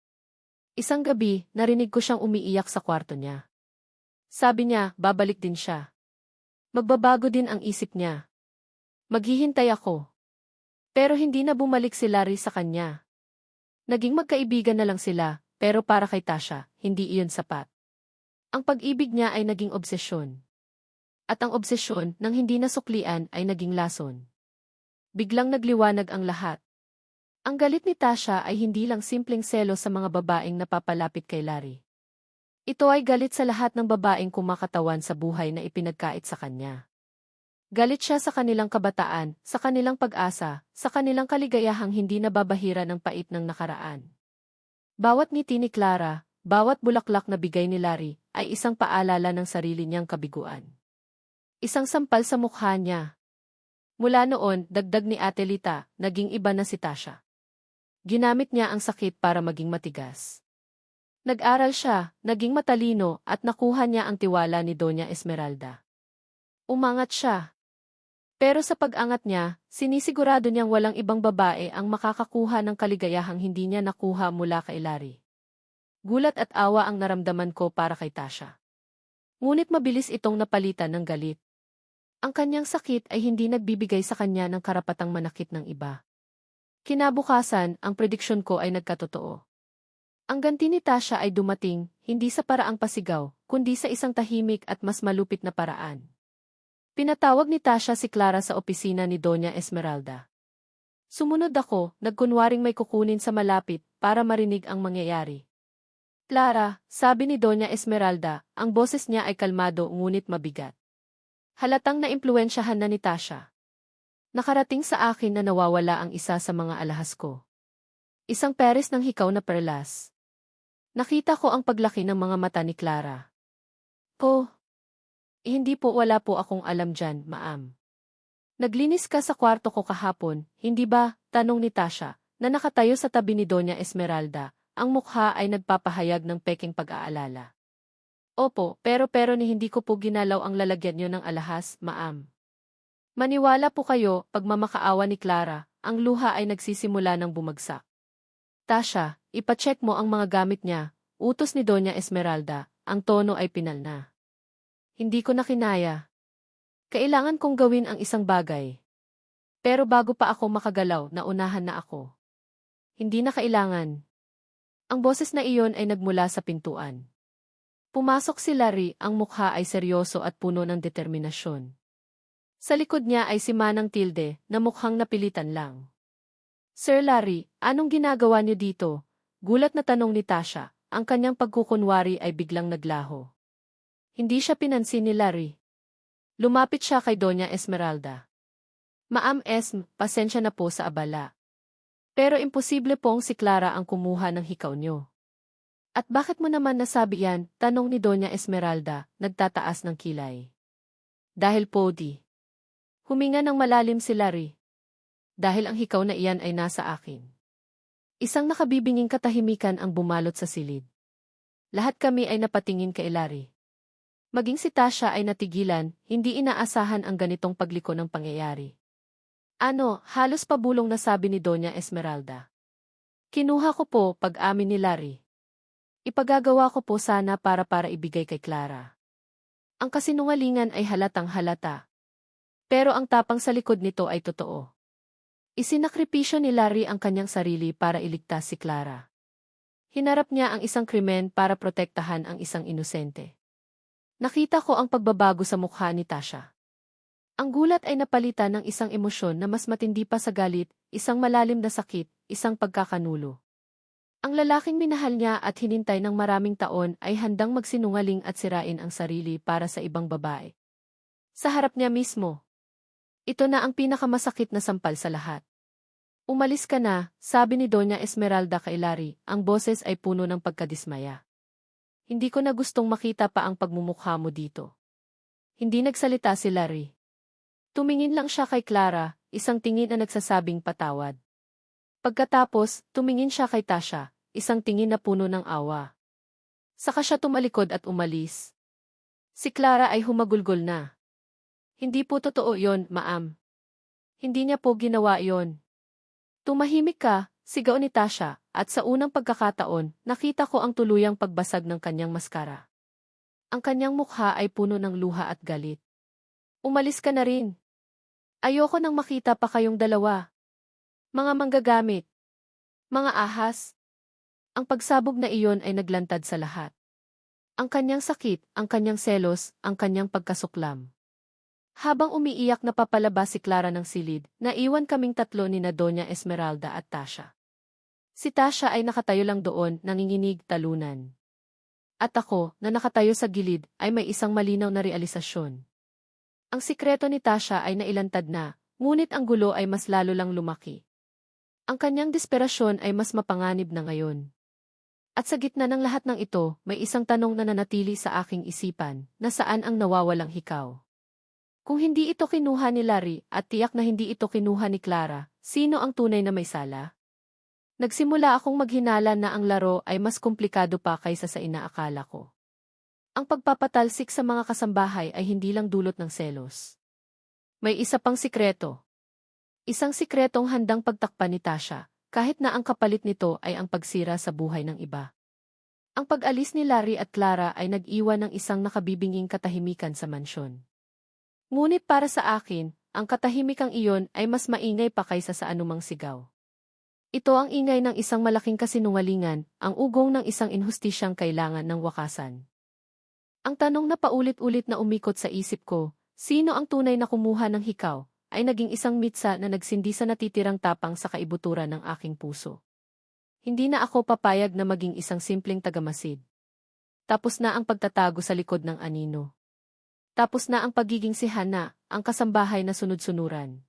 Isang gabi, narinig ko siyang umiiyak sa kwarto niya. Sabi niya, babalik din siya. Magbabago din ang isip niya. Maghihintay ako. Pero hindi na bumalik si Larry sa kanya. Naging magkaibigan na lang sila, pero para kay Tasha, hindi iyon sapat. Ang pag-ibig niya ay naging obsesyon. At ang obsesyon, nang hindi nasuklian, ay naging lason. Biglang nagliwanag ang lahat. Ang galit ni Tasha ay hindi lang simpleng selos sa mga babaeng napapalapit kay Larry. Ito ay galit sa lahat ng babaeng kumakatawan sa buhay na ipinagkait sa kanya. Galit siya sa kanilang kabataan, sa kanilang pag-asa, sa kanilang kaligayahang hindi nababahira ng pait ng nakaraan. Bawat ngiti ni Clara, bawat bulaklak na bigay ni Larry, ay isang paalala ng sarili niyang kabiguan. Isang sampal sa mukha niya. Mula noon, dagdag ni Ate Lita, naging iba na si Tasha. Ginamit niya ang sakit para maging matigas. Nag-aral siya, naging matalino, at nakuha niya ang tiwala ni Doña Esmeralda. Umangat siya. Pero sa pag-angat niya, sinisigurado niyang walang ibang babae ang makakakuha ng kaligayahang hindi niya nakuha mula kay Larry. Gulat at awa ang naramdaman ko para kay Tasha. Ngunit mabilis itong napalitan ng galit. Ang kanyang sakit ay hindi nagbibigay sa kanya ng karapatang manakit ng iba. Kinabukasan, ang prediksyon ko ay nagkatotoo. Ang ganti ni Tasha ay dumating, hindi sa paraang pasigaw, kundi sa isang tahimik at mas malupit na paraan. Pinatawag ni Tasha si Clara sa opisina ni Doña Esmeralda. Sumunod ako, nagkunwaring may kukunin sa malapit para marinig ang mangyayari. Clara, sabi ni Doña Esmeralda, ang boses niya ay kalmado ngunit mabigat. Halatang naimpluwensyahan na ni Tasha. Nakarating sa akin na nawawala ang isa sa mga alahas ko. Isang peres ng hikaw na perlas. Nakita ko ang paglaki ng mga mata ni Clara. Hindi po, wala po akong alam dyan, ma'am. Naglinis ka sa kwarto ko kahapon, hindi ba? Tanong ni Tasha, na nakatayo sa tabi ni Doña Esmeralda, ang mukha ay nagpapahayag ng peking pag-aalala. Opo, pero ni hindi ko po ginalaw ang lalagyan niyo ng alahas, ma'am. Maniwala po kayo, pagmamakaawa ni Clara, ang luha ay nagsisimula ng bumagsak. Tasha, ipacheck mo ang mga gamit niya, utos ni Doña Esmeralda, ang tono ay pinal na. Hindi ko na kinaya. Kailangan kong gawin ang isang bagay. Pero bago pa ako makagalaw, naunahan na ako. Hindi na kailangan. Ang boses na iyon ay nagmula sa pintuan. Pumasok si Larry, ang mukha ay seryoso at puno ng determinasyon. Sa likod niya ay si Manang Tilde, na mukhang napilitan lang. Sir Larry, anong ginagawa niyo dito? Gulat na tanong ni Tasha, ang kanyang pagkukunwari ay biglang naglaho. Hindi siya pinansin ni Larry. Lumapit siya kay Doña Esmeralda. Ma'am Esm, pasensya na po sa abala. Pero imposible pong si Clara ang kumuha ng hikaw niyo. At bakit mo naman nasabi yan? Tanong ni Doña Esmeralda, nagtataas ng kilay. Dahil po di. Huminga ng malalim si Larry. Dahil ang hikaw na iyan ay nasa akin. Isang nakabibinging katahimikan ang bumalot sa silid. Lahat kami ay napatingin kay Larry. Maging si Tasha ay natigilan, hindi inaasahan ang ganitong pagliko ng pangyayari. Halos pabulong na sabi ni Doña Esmeralda. Kinuha ko po, pag-amin ni Larry. Ipagagawa ko po sana para ibigay kay Clara. Ang kasinungalingan ay halatang halata. Pero ang tapang sa likod nito ay totoo. Isinakripisyo ni Larry ang kanyang sarili para iligtas si Clara. Hinarap niya ang isang krimen para protektahan ang isang inosente. Nakita ko ang pagbabago sa mukha ni Tasha. Ang gulat ay napalitan ng isang emosyon na mas matindi pa sa galit, isang malalim na sakit, isang pagkakanulo. Ang lalaking minahal niya at hinintay ng maraming taon ay handang magsinungaling at sirain ang sarili para sa ibang babae. Sa harap niya mismo. Ito na ang pinakamasakit na sampal sa lahat. Umalis ka na, sabi ni Doña Esmeralda kay Larry, ang boses ay puno ng pagkadismaya. Hindi ko na gustong makita pa ang pagmumukha mo dito. Hindi nagsalita si Larry. Tumingin lang siya kay Clara, isang tingin na nagsasabing patawad. Pagkatapos, tumingin siya kay Tasha, isang tingin na puno ng awa. Saka siya tumalikod at umalis. Si Clara ay humagulgol na. Hindi po totoo yon, ma'am. Hindi niya po ginawa yon. Tumahimik ka, sigaw ni Tasha, at sa unang pagkakataon, nakita ko ang tuluyang pagbasag ng kanyang maskara. Ang kanyang mukha ay puno ng luha at galit. Umalis ka na rin. Ayoko nang makita pa kayong dalawa. Mga manggagamit. Mga ahas. Ang pagsabog na iyon ay naglantad sa lahat. Ang kanyang sakit, ang kanyang selos, ang kanyang pagkasuklam. Habang umiiyak na papalabas si Clara ng silid, naiwan kaming tatlo ni na Doña Esmeralda at Tasha. Si Tasha ay nakatayo lang doon, nanginginig, talunan. At ako, na nakatayo sa gilid, ay may isang malinaw na realisasyon. Ang sikreto ni Tasha ay nailantad na, ngunit ang gulo ay mas lalo lang lumaki. Ang kanyang desperasyon ay mas mapanganib na ngayon. At sa gitna ng lahat ng ito, may isang tanong na nanatili sa aking isipan, na saan ang nawawalang hikaw? Kung hindi ito kinuha ni Larry at tiyak na hindi ito kinuha ni Clara, sino ang tunay na may sala? Nagsimula akong maghinala na ang laro ay mas komplikado pa kaysa sa inaakala ko. Ang pagpapatalsik sa mga kasambahay ay hindi lang dulot ng selos. May isa pang sikreto. Isang sikretong handang pagtakpan ni Tasha, kahit na ang kapalit nito ay ang pagsira sa buhay ng iba. Ang pag-alis ni Larry at Clara ay nag-iwan ng isang nakabibinging katahimikan sa mansyon. Ngunit para sa akin, ang katahimikang iyon ay mas maingay pa kaysa sa anumang sigaw. Ito ang ingay ng isang malaking kasinungalingan, ang ugong ng isang inhustisyang kailangan ng wakasan. Ang tanong na paulit-ulit na umikot sa isip ko, sino ang tunay na kumuha ng hikaw, ay naging isang mitsa na nagsindi sa natitirang tapang sa kaibuturan ng aking puso. Hindi na ako papayag na maging isang simpleng tagamasid. Tapos na ang pagtatago sa likod ng anino. Tapos na ang pagiging sihana, ang kasambahay na sunod-sunuran.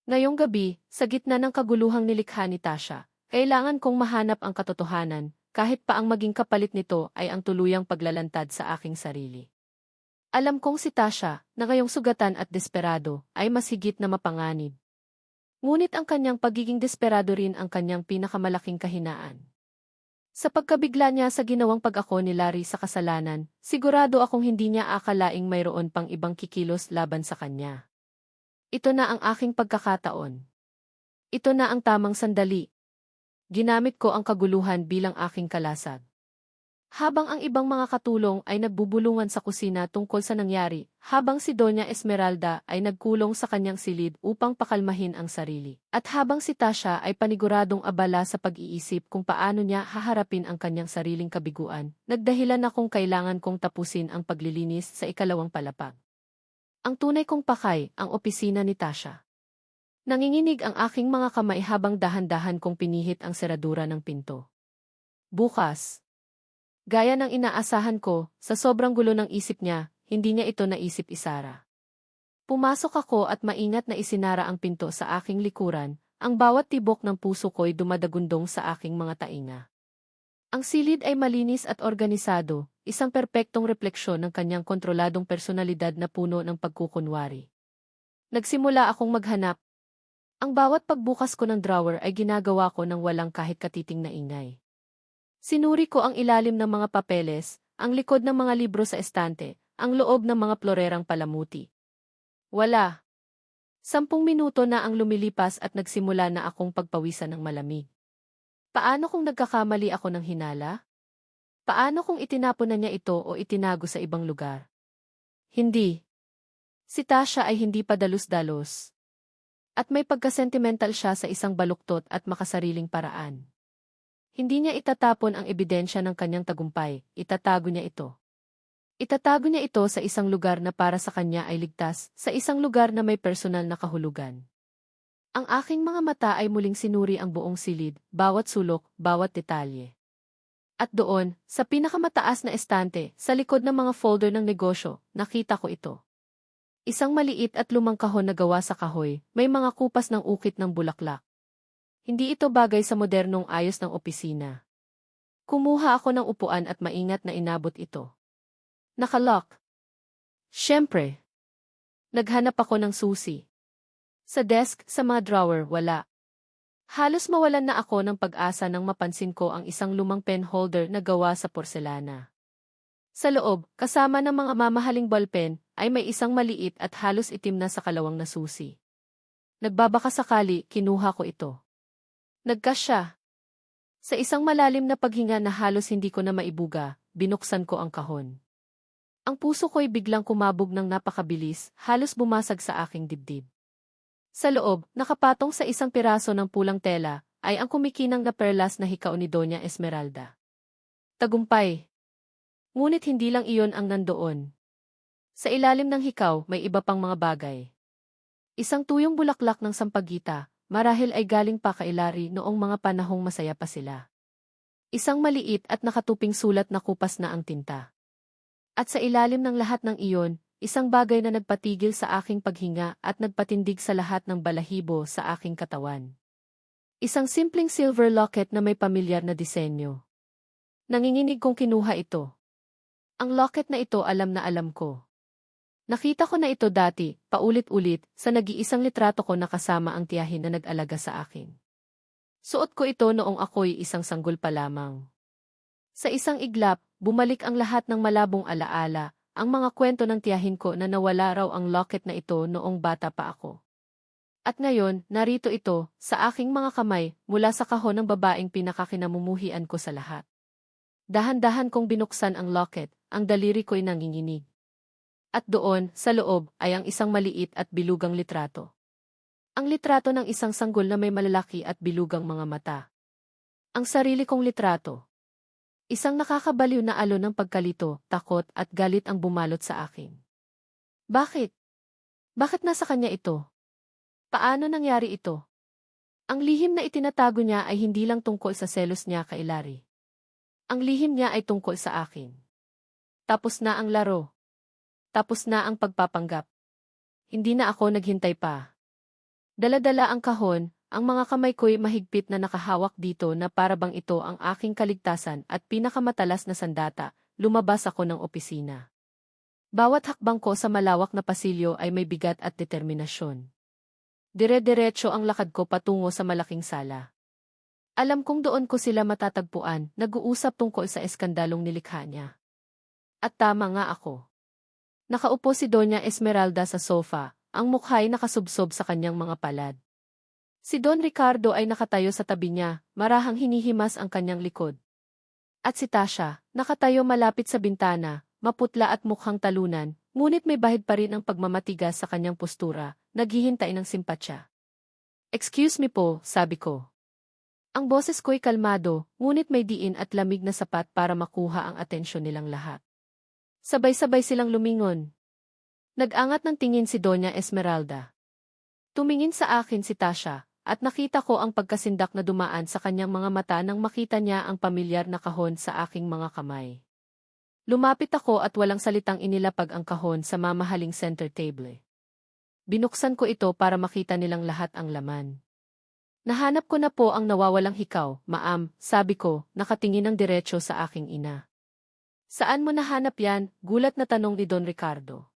Ngayong gabi, sa gitna ng kaguluhang nilikha ni Tasha, kailangan kong mahanap ang katotohanan, kahit pa ang maging kapalit nito ay ang tuluyang paglalantad sa aking sarili. Alam kong si Tasha, na ngayong sugatan at desperado, ay mas higit na mapanganib. Ngunit ang kanyang pagiging desperado rin ang kanyang pinakamalaking kahinaan. Sa pagkabigla niya sa ginawang pag-ako ni Larry sa kasalanan, sigurado akong hindi niya akalaing mayroon pang ibang kikilos laban sa kanya. Ito na ang aking pagkakataon. Ito na ang tamang sandali. Ginamit ko ang kaguluhan bilang aking kalasag. Habang ang ibang mga katulong ay nagbubulungan sa kusina tungkol sa nangyari, habang si Doña Esmeralda ay nagkulong sa kanyang silid upang pakalmahin ang sarili, at habang si Tasha ay paniguradong abala sa pag-iisip kung paano niya haharapin ang kanyang sariling kabiguan, nagdahilan akong kailangan kong tapusin ang paglilinis sa ikalawang palapag. Ang tunay kong pakay, ang opisina ni Tasha. Nanginginig ang aking mga kamay habang dahan-dahan kong pinihit ang seradura ng pinto. Bukas. Gaya ng inaasahan ko, sa sobrang gulo ng isip niya, hindi niya ito naisip isara. Pumasok ako at maingat na isinara ang pinto sa aking likuran, ang bawat tibok ng puso ko'y dumadagundong sa aking mga tainga. Ang silid ay malinis at organisado, isang perpektong refleksyon ng kanyang kontroladong personalidad na puno ng pagkukunwari. Nagsimula akong maghanap. Ang bawat pagbukas ko ng drawer ay ginagawa ko ng walang kahit katiting na ingay. Sinuri ko ang ilalim ng mga papeles, ang likod ng mga libro sa estante, ang loob ng mga plorerang palamuti. Wala. 10 minuto na ang lumilipas at nagsimula na akong pagpawisan ng malamig. Paano kung nagkakamali ako ng hinala? Paano kung itinapon na niya ito o itinago sa ibang lugar? Hindi. Si Tasha ay hindi pa dalos-dalos. At may pagkasentimental siya sa isang baluktot at makasariling paraan. Hindi niya itatapon ang ebidensya ng kanyang tagumpay, itatago niya ito. Itatago niya ito sa isang lugar na para sa kanya ay ligtas, sa isang lugar na may personal na kahulugan. Ang aking mga mata ay muling sinuri ang buong silid, bawat sulok, bawat detalye. At doon, sa pinakamataas na estante, sa likod ng mga folder ng negosyo, nakita ko ito. Isang maliit at lumang kahon na gawa sa kahoy, may mga kupas ng ukit ng bulaklak. Hindi ito bagay sa modernong ayos ng opisina. Kumuha ako ng upuan at maingat na inabot ito. Nakalock. Siyempre. Naghanap ako ng susi. Sa desk, sa mga drawer, wala. Halos mawalan na ako ng pag-asa nang mapansin ko ang isang lumang pen holder na gawa sa porselana. Sa loob, kasama ng mga mamahaling ballpen, ay may isang maliit at halos itim na sakalawang na susi. Nagbabaka sakali, kinuha ko ito. Nagkasya. Sa isang malalim na paghinga na halos hindi ko na maibuga, binuksan ko ang kahon. Ang puso ko'y biglang kumabog ng napakabilis, halos bumasag sa aking dibdib. Sa loob, nakapatong sa isang piraso ng pulang tela, ay ang kumikinang na perlas na hikaw ni Doña Esmeralda. Tagumpay. Ngunit hindi lang iyon ang nandoon. Sa ilalim ng hikaw, may iba pang mga bagay. Isang tuyong bulaklak ng sampagita, marahil ay galing pa kay Larry noong mga panahong masaya pa sila. Isang maliit at nakatuping sulat na kupas na ang tinta. At sa ilalim ng lahat ng iyon, isang bagay na nagpatigil sa aking paghinga at nagpatindig sa lahat ng balahibo sa aking katawan. Isang simpleng silver locket na may pamilyar na disenyo. Nanginginig kong kinuha ito. Ang locket na ito alam na alam ko. Nakita ko na ito dati, paulit-ulit, sa nag-iisang litrato ko na kasama ang tiyahin na nag-alaga sa akin. Suot ko ito noong ako'y isang sanggol pa lamang. Sa isang iglap, bumalik ang lahat ng malabong alaala, ang mga kwento ng tiyahin ko na nawala raw ang locket na ito noong bata pa ako. At ngayon, narito ito, sa aking mga kamay, mula sa kahon ng babaeng pinakakinamumuhian ko sa lahat. Dahan-dahan kong binuksan ang locket, ang daliri ko'y nanginginig. At doon, sa loob, ay ang isang maliit at bilugang litrato. Ang litrato ng isang sanggol na may malalaki at bilugang mga mata. Ang sarili kong litrato. Isang nakakabaliw na alon ng pagkalito, takot at galit ang bumalot sa akin. Bakit? Bakit nasa kanya ito? Paano nangyari ito? Ang lihim na itinatago niya ay hindi lang tungkol sa selos niya kay Larry. Ang lihim niya ay tungkol sa akin. Tapos na ang laro. Tapos na ang pagpapanggap. Hindi na ako naghintay pa. Dala-dala ang kahon, ang mga kamay ko'y mahigpit na nakahawak dito na para bang ito ang aking kaligtasan at pinakamatalas na sandata, lumabas ako ng opisina. Bawat hakbang ko sa malawak na pasilyo ay may bigat at determinasyon. Dire-diretso ang lakad ko patungo sa malaking sala. Alam kong doon ko sila matatagpuan, nag-uusap tungkol sa eskandalong nilikha niya. At tama nga ako. Nakaupo si Doña Esmeralda sa sofa, ang mukha'y nakasubsob sa kanyang mga palad. Si Don Ricardo ay nakatayo sa tabi niya, marahang hinihimas ang kanyang likod. At si Tasha, nakatayo malapit sa bintana, maputla at mukhang talunan, ngunit may bahid pa rin ang pagmamatigas sa kanyang postura, naghihintay ng simpatsya. "Excuse me po," sabi ko. Ang boses ko'y kalmado, ngunit may diin at lamig na sapat para makuha ang atensyon nilang lahat. Sabay-sabay silang lumingon. Nag-angat ng tingin si Doña Esmeralda. Tumingin sa akin si Tasha, at nakita ko ang pagkasindak na dumaan sa kanyang mga mata nang makita niya ang pamilyar na kahon sa aking mga kamay. Lumapit ako at walang salitang inilapag ang kahon sa mamahaling center table. Binuksan ko ito para makita nilang lahat ang laman. "Nahanap ko na po ang nawawalang hikaw, Ma'am," sabi ko, nakatingin ng diretso sa aking ina. "Saan mo nahanap yan?" gulat na tanong ni Don Ricardo.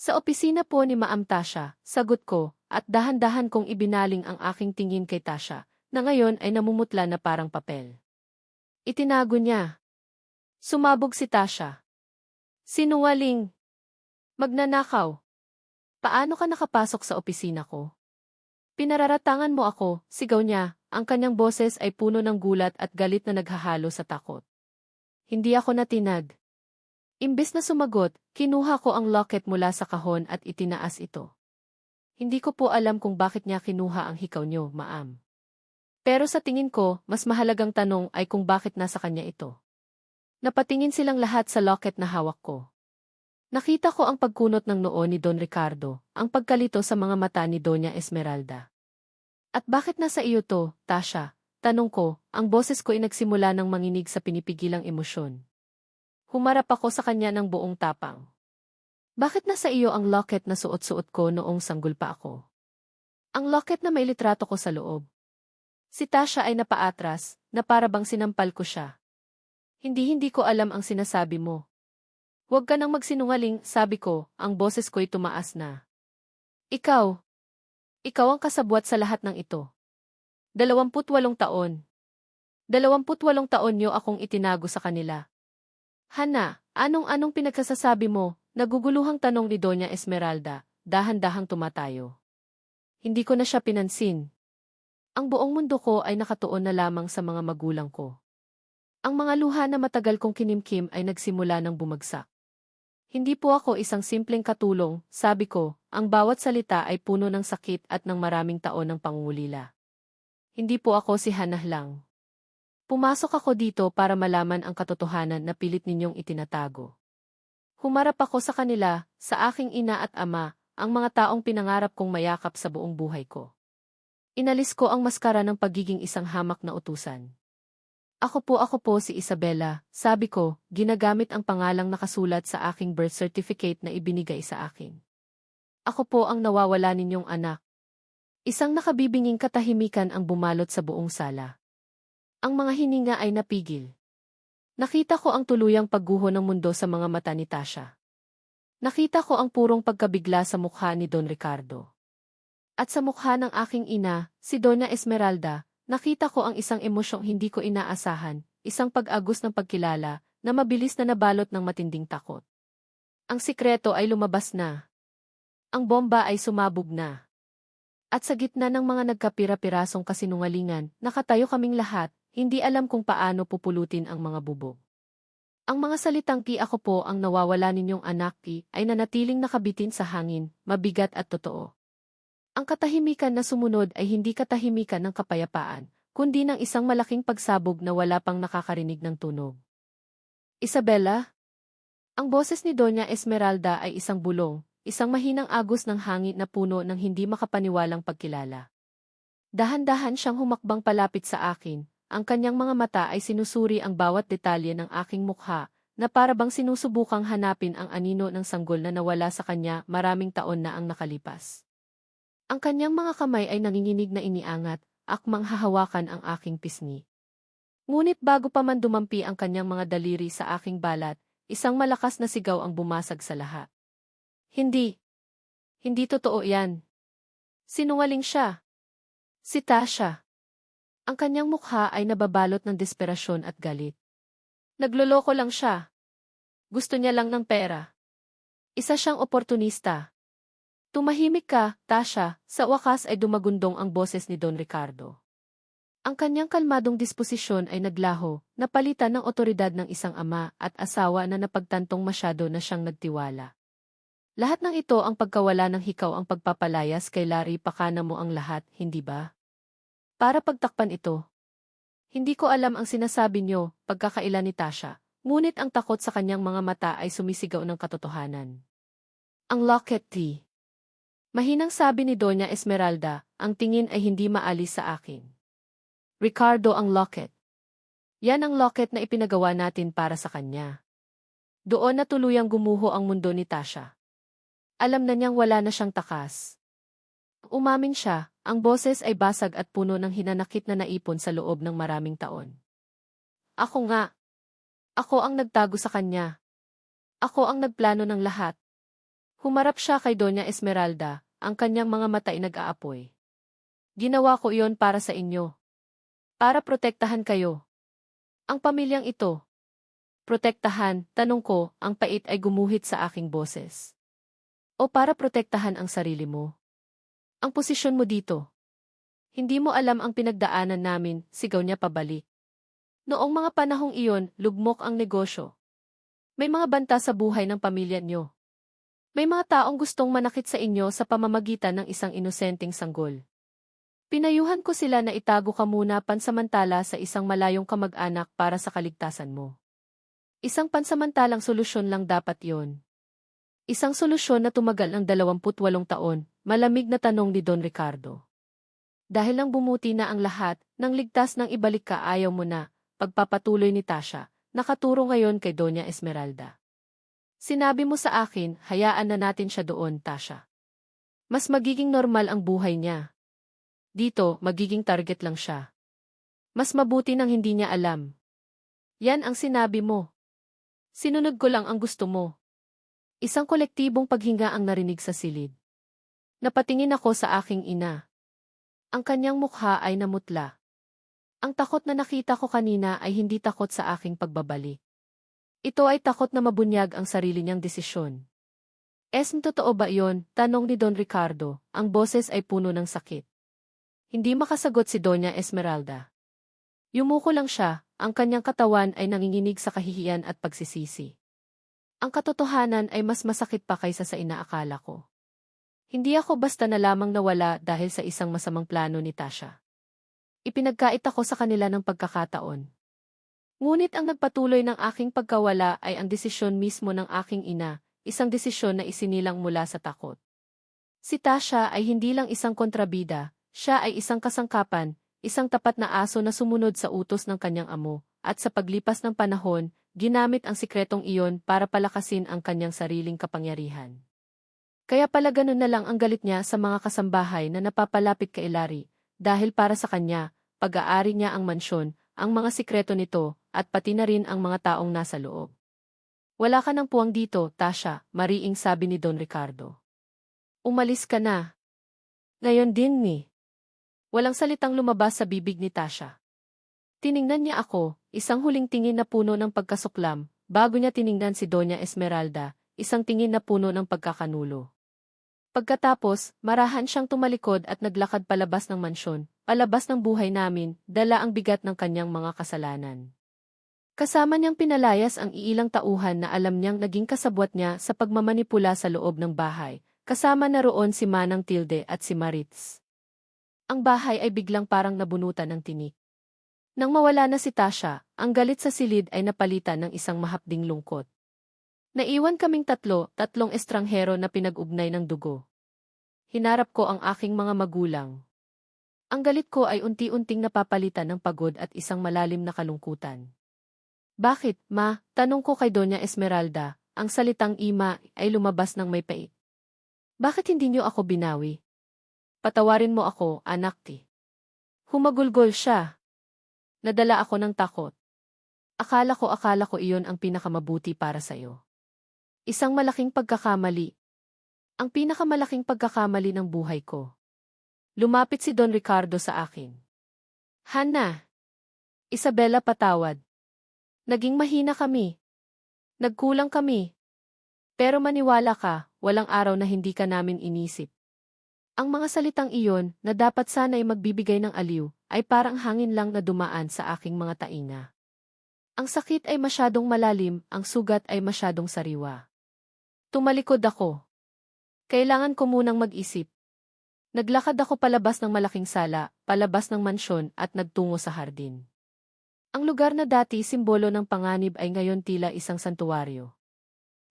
"Sa opisina po ni Ma'am Tasha," sagot ko, at dahan-dahan kong ibinaling ang aking tingin kay Tasha, na ngayon ay namumutla na parang papel. "Itinago niya." Sumabog si Tasha. "Sinungaling! Magnanakaw! Paano ka nakapasok sa opisina ko?" "Pinararatangan mo ako," sigaw niya, ang kanyang boses ay puno ng gulat at galit na naghahalo sa takot. Hindi ako natinag. Imbes na sumagot, kinuha ko ang locket mula sa kahon at itinaas ito. "Hindi ko po alam kung bakit niya kinuha ang hikaw niyo, Ma'am. Pero sa tingin ko, mas mahalagang tanong ay kung bakit nasa kanya ito." Napatingin silang lahat sa locket na hawak ko. Nakita ko ang pagkunot ng noo ni Don Ricardo, ang pagkalito sa mga mata ni Doña Esmeralda. "At bakit nasa iyo to, Tasha?" tanong ko, ang boses ko ay nagsimula ng manginig sa pinipigilang emosyon. Humarap ako sa kanya ng buong tapang. "Bakit nasa iyo ang locket na suot-suot ko noong sanggol pa ako?" "Ang locket na may litrato ko sa loob." Si Tasha ay napaatras, na para bang sinampal ko siya. Hindi ko alam ang sinasabi mo." "Huwag ka nang magsinungaling," sabi ko, ang boses ko'y tumaas na. Ikaw ang kasabwat sa lahat ng ito. 28 taon. 28 taon niyo akong itinago sa kanila." "Hana, anong pinagsasabi mo?" naguguluhang tanong ni Doña Esmeralda, dahan-dahang tumatayo. Hindi ko na siya pinansin. Ang buong mundo ko ay nakatuon na lamang sa mga magulang ko. Ang mga luha na matagal kong kinimkim ay nagsimula ng bumagsak. "Hindi po ako isang simpleng katulong," sabi ko, ang bawat salita ay puno ng sakit at ng maraming taon ng pangungulila. "Hindi po ako si Hannah lang. Pumasok ako dito para malaman ang katotohanan na pilit ninyong itinatago." Humarap ako sa kanila, sa aking ina at ama, ang mga taong pinangarap kong mayakap sa buong buhay ko. Inalis ko ang maskara ng pagiging isang hamak na utusan. Ako po si Isabella, sabi ko, ginagamit ang pangalang nakasulat sa aking birth certificate na ibinigay sa akin. Ako po ang nawawala ninyong anak. Isang nakabibinging katahimikan ang bumalot sa buong sala. Ang mga hininga ay napigil. Nakita ko ang tuluyang pagguho ng mundo sa mga mata ni Tasha. Nakita ko ang purong pagkabigla sa mukha ni Don Ricardo. At sa mukha ng aking ina, si Doña Esmeralda, nakita ko ang isang emosyong hindi ko inaasahan, isang pag-agos ng pagkilala, na mabilis na nabalot ng matinding takot. Ang sikreto ay lumabas na. Ang bomba ay sumabog na. At sa gitna ng mga nagkapira-pirasong kasinungalingan, nakatayo kaming lahat, hindi alam kung paano pupulutin ang mga bubog. Ang mga salitang "Ki ako po ang nawawala ninyong anak ki" ay nanatiling nakabitin sa hangin, mabigat at totoo. Ang katahimikan na sumunod ay hindi katahimikan ng kapayapaan, kundi ng isang malaking pagsabog na wala pang nakakarinig ng tunog. Isabella? Ang boses ni Doña Esmeralda ay isang bulong, isang mahinang agos ng hangin na puno ng hindi makapaniwalang pagkilala. Dahan-dahan siyang humakbang palapit sa akin, ang kanyang mga mata ay sinusuri ang bawat detalye ng aking mukha, na para bang sinusubukang hanapin ang anino ng sanggol na nawala sa kanya maraming taon na ang nakalipas. Ang kanyang mga kamay ay nanginginig na iniangat, akmang hahawakan ang aking pisngi. Ngunit bago pa man dumampi ang kanyang mga daliri sa aking balat, isang malakas na sigaw ang bumasag sa lahat. Hindi. Hindi totoo yan. Sinungaling siya. Si Tasha. Ang kanyang mukha ay nababalot ng desperasyon at galit. Nagloloko lang siya. Gusto niya lang ng pera. Isa siyang oportunista. Tumahimik ka, Tasha, sa wakas ay dumagundong ang boses ni Don Ricardo. Ang kanyang kalmadong disposisyon ay naglaho, napalitan ng otoridad ng isang ama at asawa na napagtantong masyado na siyang nagtiwala. Lahat ng ito ang pagkawala ng hikaw ang pagpapalayas kay Larry pakana mo ang lahat, hindi ba? Para pagtakpan ito. Hindi ko alam ang sinasabi niyo, pagkakaila ni Tasha, ngunit ang takot sa kanyang mga mata ay sumisigaw ng katotohanan. Ang locket tea. Mahinang sabi ni Doña Esmeralda, ang tingin ay hindi maalis sa akin. Ricardo, ang locket. Yan ang locket na ipinagawa natin para sa kanya. Doon na tuluyang gumuho ang mundo ni Tasha. Alam na niyang wala na siyang takas. Umamin siya, ang boses ay basag at puno ng hinanakit na naipon sa loob ng maraming taon. Ako nga. Ako ang nagtago sa kanya. Ako ang nagplano ng lahat. Humarap siya kay Doña Esmeralda, ang kanyang mga mata ay nag-aapoy. Ginawa ko iyon para sa inyo. Para protektahan kayo. Ang pamilyang ito. Protektahan, tanong ko, ang pait ay gumuhit sa aking boses. O para protektahan ang sarili mo? Ang posisyon mo dito. Hindi mo alam ang pinagdaanan namin, sigaw niya pabalik. Noong mga panahong iyon, lugmok ang negosyo. May mga banta sa buhay ng pamilya niyo. May mga taong gustong manakit sa inyo sa pamamagitan ng isang inosenteng sanggol. Pinayuhan ko sila na itago ka muna pansamantala sa isang malayong kamag-anak para sa kaligtasan mo. Isang pansamantalang solusyon lang dapat yon. Isang solusyon na tumagal ng 28 taon, malamig na tanong ni Don Ricardo. Dahil lang bumuti na ang lahat, nang ligtas nang ibalik ka ayaw mo na, pagpapatuloy ni Tasha, nakaturo ngayon kay Doña Esmeralda. Sinabi mo sa akin, hayaan na natin siya doon, Tasha. Mas magiging normal ang buhay niya. Dito, magiging target lang siya. Mas mabuti nang hindi niya alam. Yan ang sinabi mo. Sinunod ko lang ang gusto mo. Isang kolektibong paghinga ang narinig sa silid. Napatingin ako sa aking ina. Ang kanyang mukha ay namutla. Ang takot na nakita ko kanina ay hindi takot sa aking pagbabalik. Ito ay takot na mabunyag ang sarili niyang desisyon. Totoo ba iyon? Tanong ni Don Ricardo, ang boses ay puno ng sakit. Hindi makasagot si Doña Esmeralda. Yumuko lang siya, ang kanyang katawan ay nanginginig sa kahihiyan at pagsisisi. Ang katotohanan ay mas masakit pa kaysa sa inaakala ko. Hindi ako basta na lamang nawala dahil sa isang masamang plano ni Tasha. Ipinagkait ako sa kanila ng pagkakataon. Ngunit ang nagpatuloy ng aking pagkawala ay ang desisyon mismo ng aking ina, isang desisyon na isinilang mula sa takot. Si Tasha ay hindi lang isang kontrabida, siya ay isang kasangkapan, isang tapat na aso na sumunod sa utos ng kanyang amo, at sa paglipas ng panahon, ginamit ang sikretong iyon para palakasin ang kanyang sariling kapangyarihan. Kaya pala ganun na lang ang galit niya sa mga kasambahay na napapalapit kay Larry, dahil para sa kanya, pag-aari niya ang mansyon, ang mga sikreto nito, at pati na rin ang mga taong nasa loob. Wala ka ng puwang dito, Tasha, mariing sabi ni Don Ricardo. Umalis ka na. Ngayon din ni. Walang salitang lumabas sa bibig ni Tasha. Tiningnan niya ako, isang huling tingin na puno ng pagkasuklam, bago niya tiningnan si Doña Esmeralda, isang tingin na puno ng pagkakanulo. Pagkatapos, marahan siyang tumalikod at naglakad palabas ng mansyon, palabas ng buhay namin, dala ang bigat ng kanyang mga kasalanan. Kasama niyang pinalayas ang iilang tauhan na alam niyang naging kasabwat niya sa pagmamanipula sa loob ng bahay, kasama na roon si Manang Tilde at si Maritz. Ang bahay ay biglang parang nabunutan ng tinik. Nang mawala na si Tasha, ang galit sa silid ay napalitan ng isang mahapding lungkot. Naiwan kaming tatlong estranghero na pinag-ugnay ng dugo. Hinarap ko ang aking mga magulang. Ang galit ko ay unti-unting napapalitan ng pagod at isang malalim na kalungkutan. Bakit, ma? Tanong ko kay Doña Esmeralda, ang salitang ima ay lumabas ng may pait. Bakit hindi niyo ako binawi? Patawarin mo ako, anak ti. Humagulgol siya. Nadala ako ng takot. Akala ko iyon ang pinakamabuti para sa'yo. Isang malaking pagkakamali. Ang pinakamalaking pagkakamali ng buhay ko. Lumapit si Don Ricardo sa akin. Hana. Isabela, patawad. Naging mahina kami. Nagkulang kami. Pero maniwala ka, walang araw na hindi ka namin inisip. Ang mga salitang iyon, na dapat sana ay magbibigay ng aliw, ay parang hangin lang na dumaan sa aking mga tainga. Ang sakit ay masyadong malalim, ang sugat ay masyadong sariwa. Tumalikod ako. Kailangan ko munang mag-isip. Naglakad ako palabas ng malaking sala, palabas ng mansyon at nagtungo sa hardin. Ang lugar na dati simbolo ng panganib ay ngayon tila isang santuwaryo.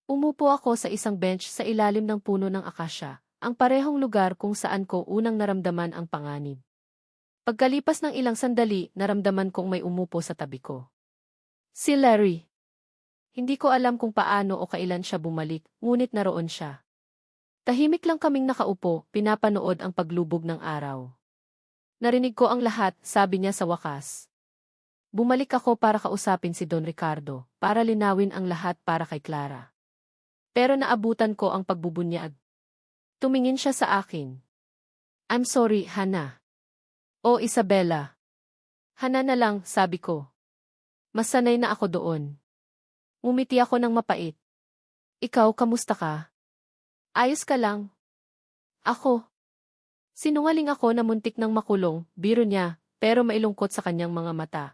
Umupo ako sa isang bench sa ilalim ng puno ng akasya, ang parehong lugar kung saan ko unang naramdaman ang panganib. Pagkalipas ng ilang sandali, naramdaman kong may umupo sa tabi ko. Si Larry. Hindi ko alam kung paano o kailan siya bumalik, ngunit naroon siya. Tahimik lang kaming nakaupo, pinapanood ang paglubog ng araw. Narinig ko ang lahat, sabi niya sa wakas. Bumalik ako para kausapin si Don Ricardo, para linawin ang lahat para kay Clara. Pero naabutan ko ang pagbubunyag. Tumingin siya sa akin. I'm sorry, Hana. O Isabela. Hana na lang, sabi ko. Mas sanay na ako doon. Ngumiti ako ng mapait. Ikaw, kamusta ka? Ayos ka lang? Ako. Sinungaling ako na muntik ng makulong, biro niya, pero mailungkot sa kanyang mga mata.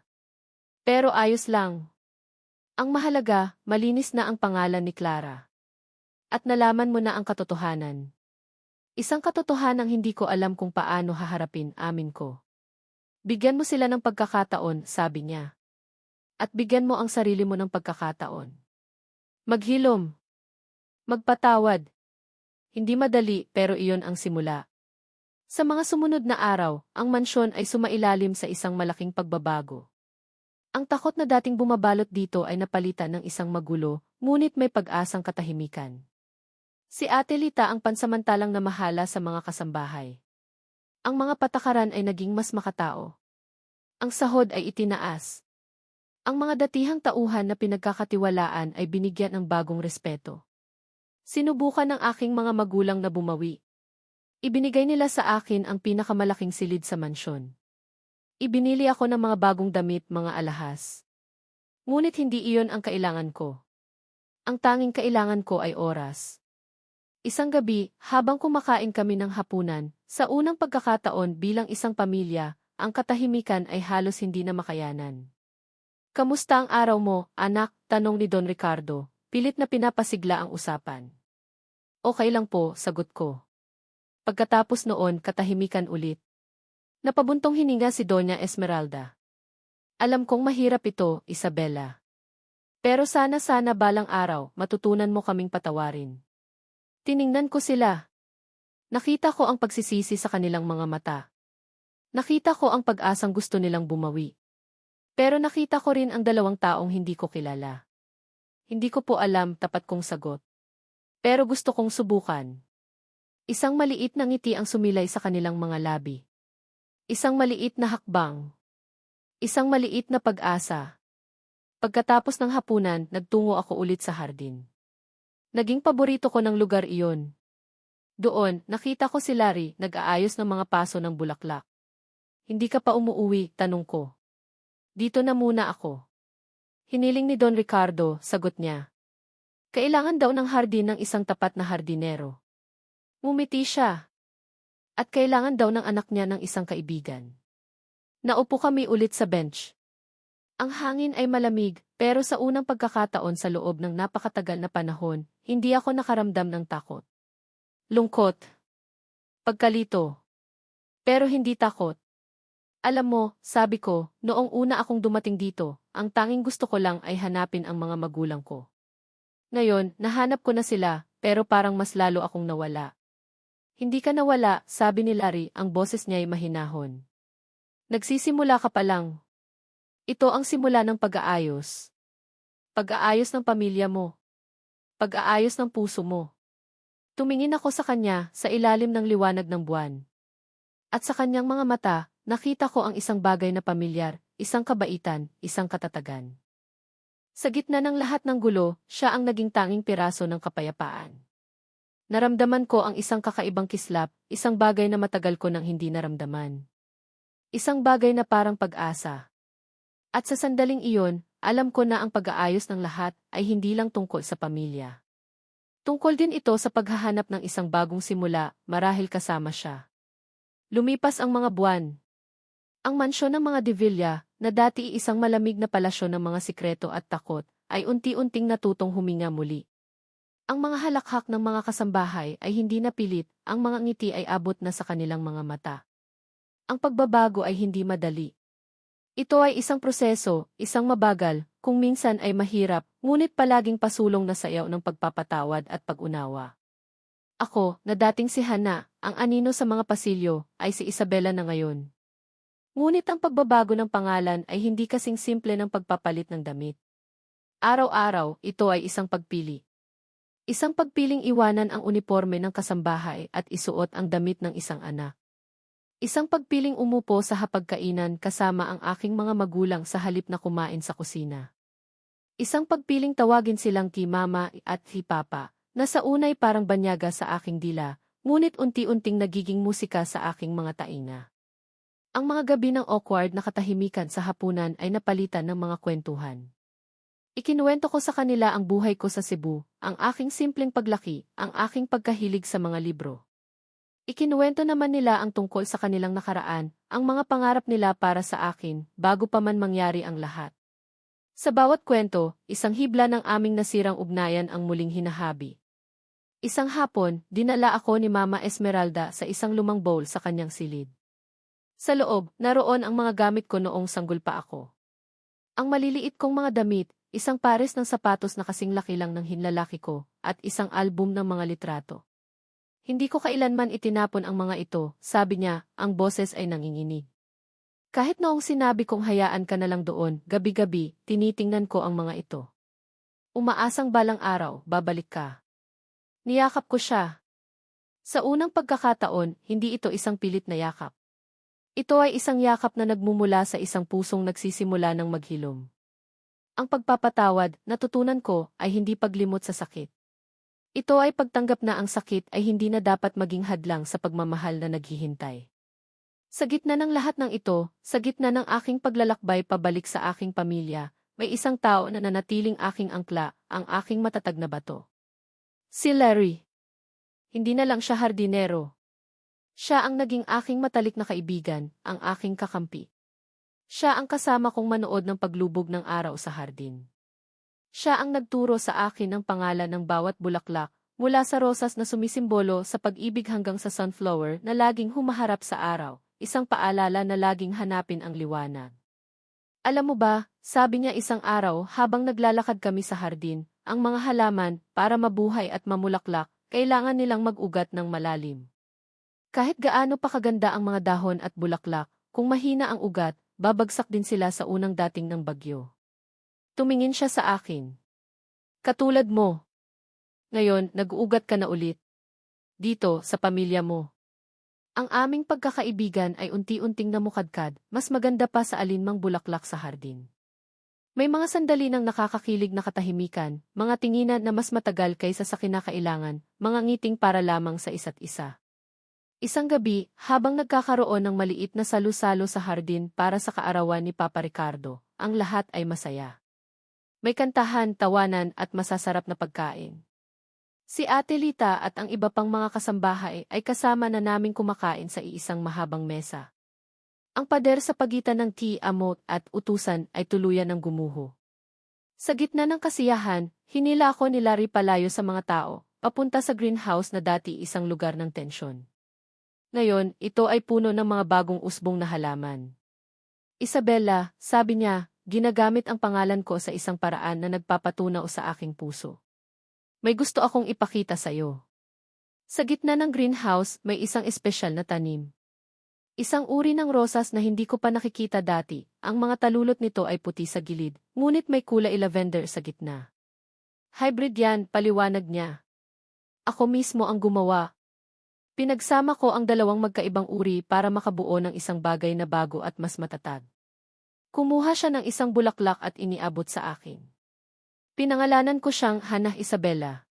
Pero ayos lang. Ang mahalaga, malinis na ang pangalan ni Clara. At nalaman mo na ang katotohanan. Isang katotohanang hindi ko alam kung paano haharapin, amin ko. Bigyan mo sila ng pagkakataon, sabi niya. At bigyan mo ang sarili mo ng pagkakataon. Maghilom. Magpatawad. Hindi madali, pero iyon ang simula. Sa mga sumunod na araw, ang mansyon ay sumailalim sa isang malaking pagbabago. Ang takot na dating bumabalot dito ay napalitan ng isang magulo, ngunit may pag-asang katahimikan. Si Ate Lita ang pansamantalang namahala sa mga kasambahay. Ang mga patakaran ay naging mas makatao. Ang sahod ay itinaas. Ang mga datihang tauhan na pinagkakatiwalaan ay binigyan ng bagong respeto. Sinubukan ng aking mga magulang na bumawi. Ibinigay nila sa akin ang pinakamalaking silid sa mansyon. Ibinili ako ng mga bagong damit, mga alahas. Ngunit hindi iyon ang kailangan ko. Ang tanging kailangan ko ay oras. Isang gabi, habang kumakain kami ng hapunan, sa unang pagkakataon bilang isang pamilya, ang katahimikan ay halos hindi na makayanan. Kamusta ang araw mo, anak? Tanong ni Don Ricardo, pilit na pinapasigla ang usapan. Okay lang po, sagot ko. Pagkatapos noon, katahimikan ulit. Napabuntong hininga si Doña Esmeralda. Alam kong mahirap ito, Isabela. Pero sana balang araw, matutunan mo kaming patawarin. Tiningnan ko sila. Nakita ko ang pagsisisi sa kanilang mga mata. Nakita ko ang pag-asang gusto nilang bumawi. Pero nakita ko rin ang dalawang taong hindi ko kilala. Hindi ko po alam tapat kong sagot. Pero gusto kong subukan. Isang maliit na ngiti ang sumilay sa kanilang mga labi. Isang maliit na hakbang. Isang maliit na pag-asa. Pagkatapos ng hapunan, nagtungo ako ulit sa hardin. Naging paborito ko ng lugar iyon. Doon, nakita ko si Larry, nag-aayos ng mga paso ng bulaklak. Hindi ka pa umuuwi, tanong ko. Dito na muna ako. Hiniling ni Don Ricardo, sagot niya. Kailangan daw ng hardin ng isang tapat na hardinero. Ngumiti siya. At kailangan daw ng anak niya ng isang kaibigan. Naupo kami ulit sa bench. Ang hangin ay malamig, pero sa unang pagkakataon sa loob ng napakatagal na panahon, hindi ako nakaramdam ng takot. Lungkot. Pagkalito. Pero hindi takot. Alam mo, sabi ko, noong una akong dumating dito, ang tanging gusto ko lang ay hanapin ang mga magulang ko. Ngayon, nahanap ko na sila, pero parang mas lalo akong nawala. Hindi ka nawala, sabi ni Larry, ang boses niya ay mahinahon. Nagsisimula ka pa lang. Ito ang simula ng pag-aayos. Pag-aayos ng pamilya mo. Pag-aayos ng puso mo. Tumingin ako sa kanya sa ilalim ng liwanag ng buwan. At sa kanyang mga mata, nakita ko ang isang bagay na pamilyar, isang kabaitan, isang katatagan. Sa gitna ng lahat ng gulo, siya ang naging tanging piraso ng kapayapaan. Naramdaman ko ang isang kakaibang kislap, isang bagay na matagal ko nang hindi naramdaman. Isang bagay na parang pag-asa. At sa sandaling iyon, alam ko na ang pag-aayos ng lahat ay hindi lang tungkol sa pamilya. Tungkol din ito sa paghahanap ng isang bagong simula, marahil kasama siya. Lumipas ang mga buwan. Ang mansyon ng mga De Villa, na dati isang malamig na palasyo ng mga sikreto at takot, ay unti-unting natutong huminga muli. Ang mga halakhak ng mga kasambahay ay hindi napilit, ang mga ngiti ay abot na sa kanilang mga mata. Ang pagbabago ay hindi madali. Ito ay isang proseso, isang mabagal, kung minsan ay mahirap, ngunit palaging pasulong na sayaw ng pagpapatawad at pag-unawa. Ako, na dating si Hana, ang anino sa mga pasilyo, ay si Isabela na ngayon. Ngunit ang pagbabago ng pangalan ay hindi kasing simple ng pagpapalit ng damit. Araw-araw, ito ay isang pagpili. Isang pagpiling iwanan ang uniforme ng kasambahay at isuot ang damit ng isang anak. Isang pagpiling umupo sa hapagkainan kasama ang aking mga magulang sa halip na kumain sa kusina. Isang pagpiling tawagin silang ki mama at si papa, na sa unay parang banyaga sa aking dila, ngunit unti-unting nagiging musika sa aking mga tainga. Ang mga gabi ng awkward na katahimikan sa hapunan ay napalitan ng mga kwentuhan. Ikinuwento ko sa kanila ang buhay ko sa Cebu, ang aking simpleng paglaki, ang aking pagkahilig sa mga libro. Ikinuwento naman nila ang tungkol sa kanilang nakaraan, ang mga pangarap nila para sa akin, bago pa man mangyari ang lahat. Sa bawat kwento, isang hibla ng aming nasirang ugnayan ang muling hinahabi. Isang hapon, dinala ako ni Mama Esmeralda sa isang lumang bowl sa kanyang silid. Sa loob, naroon ang mga gamit ko noong sanggol pa ako. Ang maliliit kong mga damit, isang pares ng sapatos na kasing laki lang ng hinlalaki ko, at isang album ng mga litrato. Hindi ko kailanman itinapon ang mga ito, sabi niya, ang boses ay nanginginig. Kahit noong sinabi kong hayaan ka na lang doon, gabi-gabi, tinitingnan ko ang mga ito. Umaasang balang araw, babalik ka. Niyakap ko siya. Sa unang pagkakataon, hindi ito isang pilit na yakap. Ito ay isang yakap na nagmumula sa isang pusong nagsisimula ng maghilom. Ang pagpapatawad, natutunan ko, ay hindi paglimot sa sakit. Ito ay pagtanggap na ang sakit ay hindi na dapat maging hadlang sa pagmamahal na naghihintay. Sa gitna ng lahat ng ito, sa gitna ng aking paglalakbay pabalik sa aking pamilya, may isang tao na nanatiling aking angkla, ang aking matatag na bato. Si Larry. Hindi na lang siya hardinero. Siya ang naging aking matalik na kaibigan, ang aking kakampi. Siya ang kasama kong manood ng paglubog ng araw sa hardin. Siya ang nagturo sa akin ng pangalan ng bawat bulaklak, mula sa rosas na sumisimbolo sa pag-ibig hanggang sa sunflower na laging humaharap sa araw, isang paalala na laging hanapin ang liwanag. Alam mo ba, sabi niya isang araw habang naglalakad kami sa hardin, ang mga halaman, para mabuhay at mamulaklak, kailangan nilang mag-ugat ng malalim. Kahit gaano pa kaganda ang mga dahon at bulaklak, kung mahina ang ugat, babagsak din sila sa unang dating ng bagyo. Tumingin siya sa akin. Katulad mo. Ngayon, nag-uugat ka na ulit. Dito, sa pamilya mo. Ang aming pagkakaibigan ay unti-unting namukadkad, mas maganda pa sa alinmang bulaklak sa hardin. May mga sandali ng nakakakilig na katahimikan, mga tinginan na mas matagal kaysa sa kinakailangan, mga ngiting para lamang sa isa't isa. Isang gabi, habang nagkakaroon ng maliit na salu-salo sa hardin para sa kaarawan ni Papa Ricardo, ang lahat ay masaya. May kantahan, tawanan at masasarap na pagkain. Si Ate Lita at ang iba pang mga kasambahay ay kasama na naming kumakain sa iisang mahabang mesa. Ang pader sa pagitan ng amot at utusan ay tuluyan ng gumuho. Sa gitna ng kasiyahan, hinila ako ni Larry palayo sa mga tao, papunta sa greenhouse na dati isang lugar ng tensyon. Ngayon, ito ay puno ng mga bagong usbong na halaman. Isabella, sabi niya, ginagamit ang pangalan ko sa isang paraan na nagpapatunaw sa aking puso. May gusto akong ipakita sa'yo. Sa gitna ng greenhouse, may isang espesyal na tanim. Isang uri ng rosas na hindi ko pa nakikita dati, ang mga talulot nito ay puti sa gilid, ngunit may kulay lavender sa gitna. Hybrid yan, paliwanag niya. Ako mismo ang gumawa. Pinagsama ko ang dalawang magkaibang uri para makabuo ng isang bagay na bago at mas matatag. Kumuha siya ng isang bulaklak at iniabot sa akin. Pinangalanan ko siyang Hannah Isabella.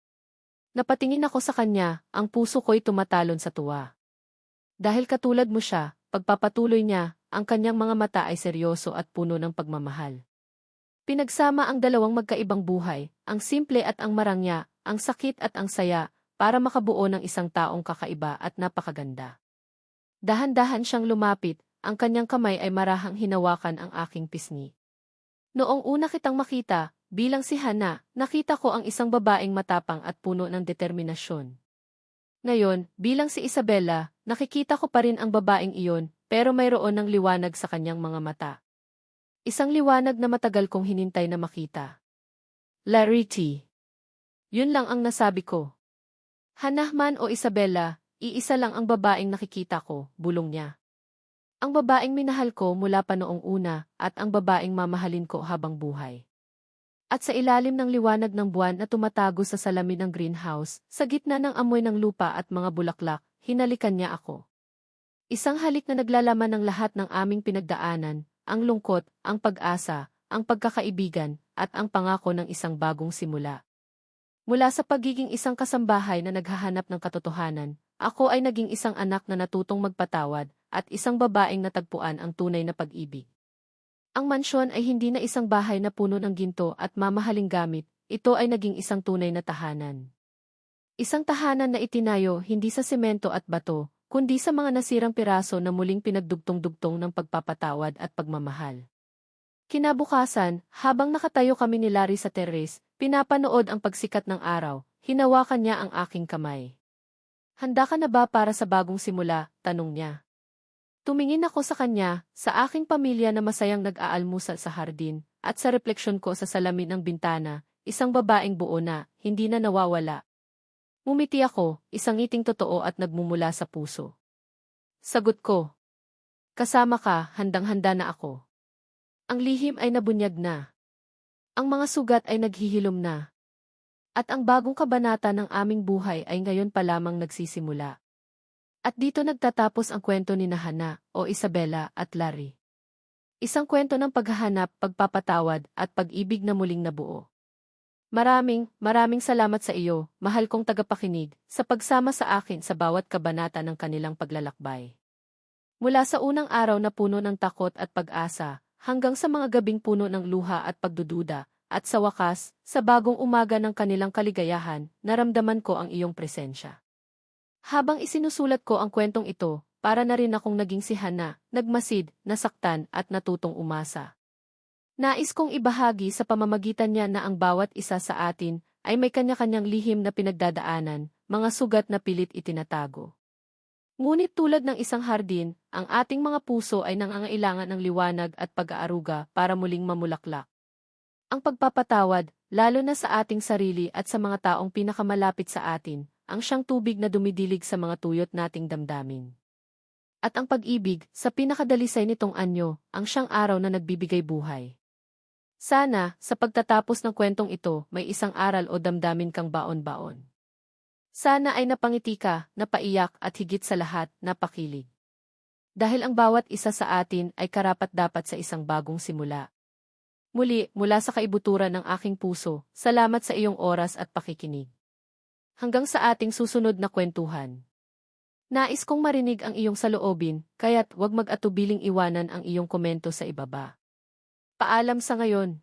Napatingin ako sa kanya, ang puso ko'y tumatalon sa tuwa. Dahil katulad mo siya, pagpapatuloy niya, ang kanyang mga mata ay seryoso at puno ng pagmamahal. Pinagsama ang dalawang magkaibang buhay, ang simple at ang marangya, ang sakit at ang saya, para makabuo ng isang taong kakaiba at napakaganda. Dahan-dahan siyang lumapit, ang kanyang kamay ay marahang hinawakan ang aking pisngi. Noong una kitang makita, bilang si Hannah, nakita ko ang isang babaeng matapang at puno ng determinasyon. Ngayon, bilang si Isabella, nakikita ko pa rin ang babaeng iyon, pero mayroon ng liwanag sa kanyang mga mata. Isang liwanag na matagal kong hinintay na makita. Larity. Yun lang ang nasabi ko. Hannah man o Isabella, iisa lang ang babaeng nakikita ko, bulong niya. Ang babaeng minahal ko mula pa noong una, at ang babaeng mamahalin ko habang buhay. At sa ilalim ng liwanag ng buwan na tumatago sa salamin ng greenhouse, sa gitna ng amoy ng lupa at mga bulaklak, hinalikan niya ako. Isang halik na naglalaman ng lahat ng aming pinagdaanan, ang lungkot, ang pag-asa, ang pagkakaibigan, at ang pangako ng isang bagong simula. Mula sa pagiging isang kasambahay na naghahanap ng katotohanan, ako ay naging isang anak na natutong magpatawad, at isang babaeng natagpuan ang tunay na pag-ibig. Ang mansyon ay hindi na isang bahay na puno ng ginto at mamahaling gamit, ito ay naging isang tunay na tahanan. Isang tahanan na itinayo hindi sa semento at bato, kundi sa mga nasirang piraso na muling pinagdugtong-dugtong ng pagpapatawad at pagmamahal. Kinabukasan, habang nakatayo kami ni Larry sa teres, pinapanood ang pagsikat ng araw, hinawakan niya ang aking kamay. Handa ka na ba para sa bagong simula? Tanong niya. Tumingin ako sa kanya, sa aking pamilya na masayang nag-aalmusal sa hardin, at sa refleksyon ko sa salamin ng bintana, isang babaeng buo na, hindi na nawawala. Ngumiti ako, isang ngiting totoo at nagmumula sa puso. Sagot ko. Kasama ka, handang-handa na ako. Ang lihim ay nabunyag na. Ang mga sugat ay naghihilom na. At ang bagong kabanata ng aming buhay ay ngayon pa lamang nagsisimula. At dito nagtatapos ang kwento ni Hannah, o Isabella at Larry. Isang kwento ng paghahanap, pagpapatawad, at pag-ibig na muling nabuo. Maraming salamat sa iyo, mahal kong tagapakinig, sa pagsama sa akin sa bawat kabanata ng kanilang paglalakbay. Mula sa unang araw na puno ng takot at pag-asa, hanggang sa mga gabing puno ng luha at pagdududa, at sa wakas, sa bagong umaga ng kanilang kaligayahan, naramdaman ko ang iyong presensya. Habang isinusulat ko ang kwentong ito, para na rin akong naging si Hannah, nagmasid, nasaktan at natutong umasa. Nais kong ibahagi sa pamamagitan niya na ang bawat isa sa atin ay may kanya-kanyang lihim na pinagdadaanan, mga sugat na pilit itinatago. Ngunit tulad ng isang hardin, ang ating mga puso ay nangangailangan ng liwanag at pag-aaruga para muling mamulaklak. Ang pagpapatawad, lalo na sa ating sarili at sa mga taong pinakamalapit sa atin, ang siyang tubig na dumidilig sa mga tuyot nating damdamin. At ang pag-ibig, sa pinakadalisay nitong anyo, ang siyang araw na nagbibigay buhay. Sana, sa pagtatapos ng kwentong ito, may isang aral o damdamin kang baon-baon. Sana ay napangiti ka, napaiyak at higit sa lahat, napakilig. Dahil ang bawat isa sa atin ay karapat-dapat sa isang bagong simula. Muli, mula sa kaibuturan ng aking puso, salamat sa iyong oras at pakikinig. Hanggang sa ating susunod na kwentuhan. Nais kong marinig ang iyong saloobin, kaya't huwag mag-atubiling iwanan ang iyong komento sa ibaba. Paalam sa ngayon.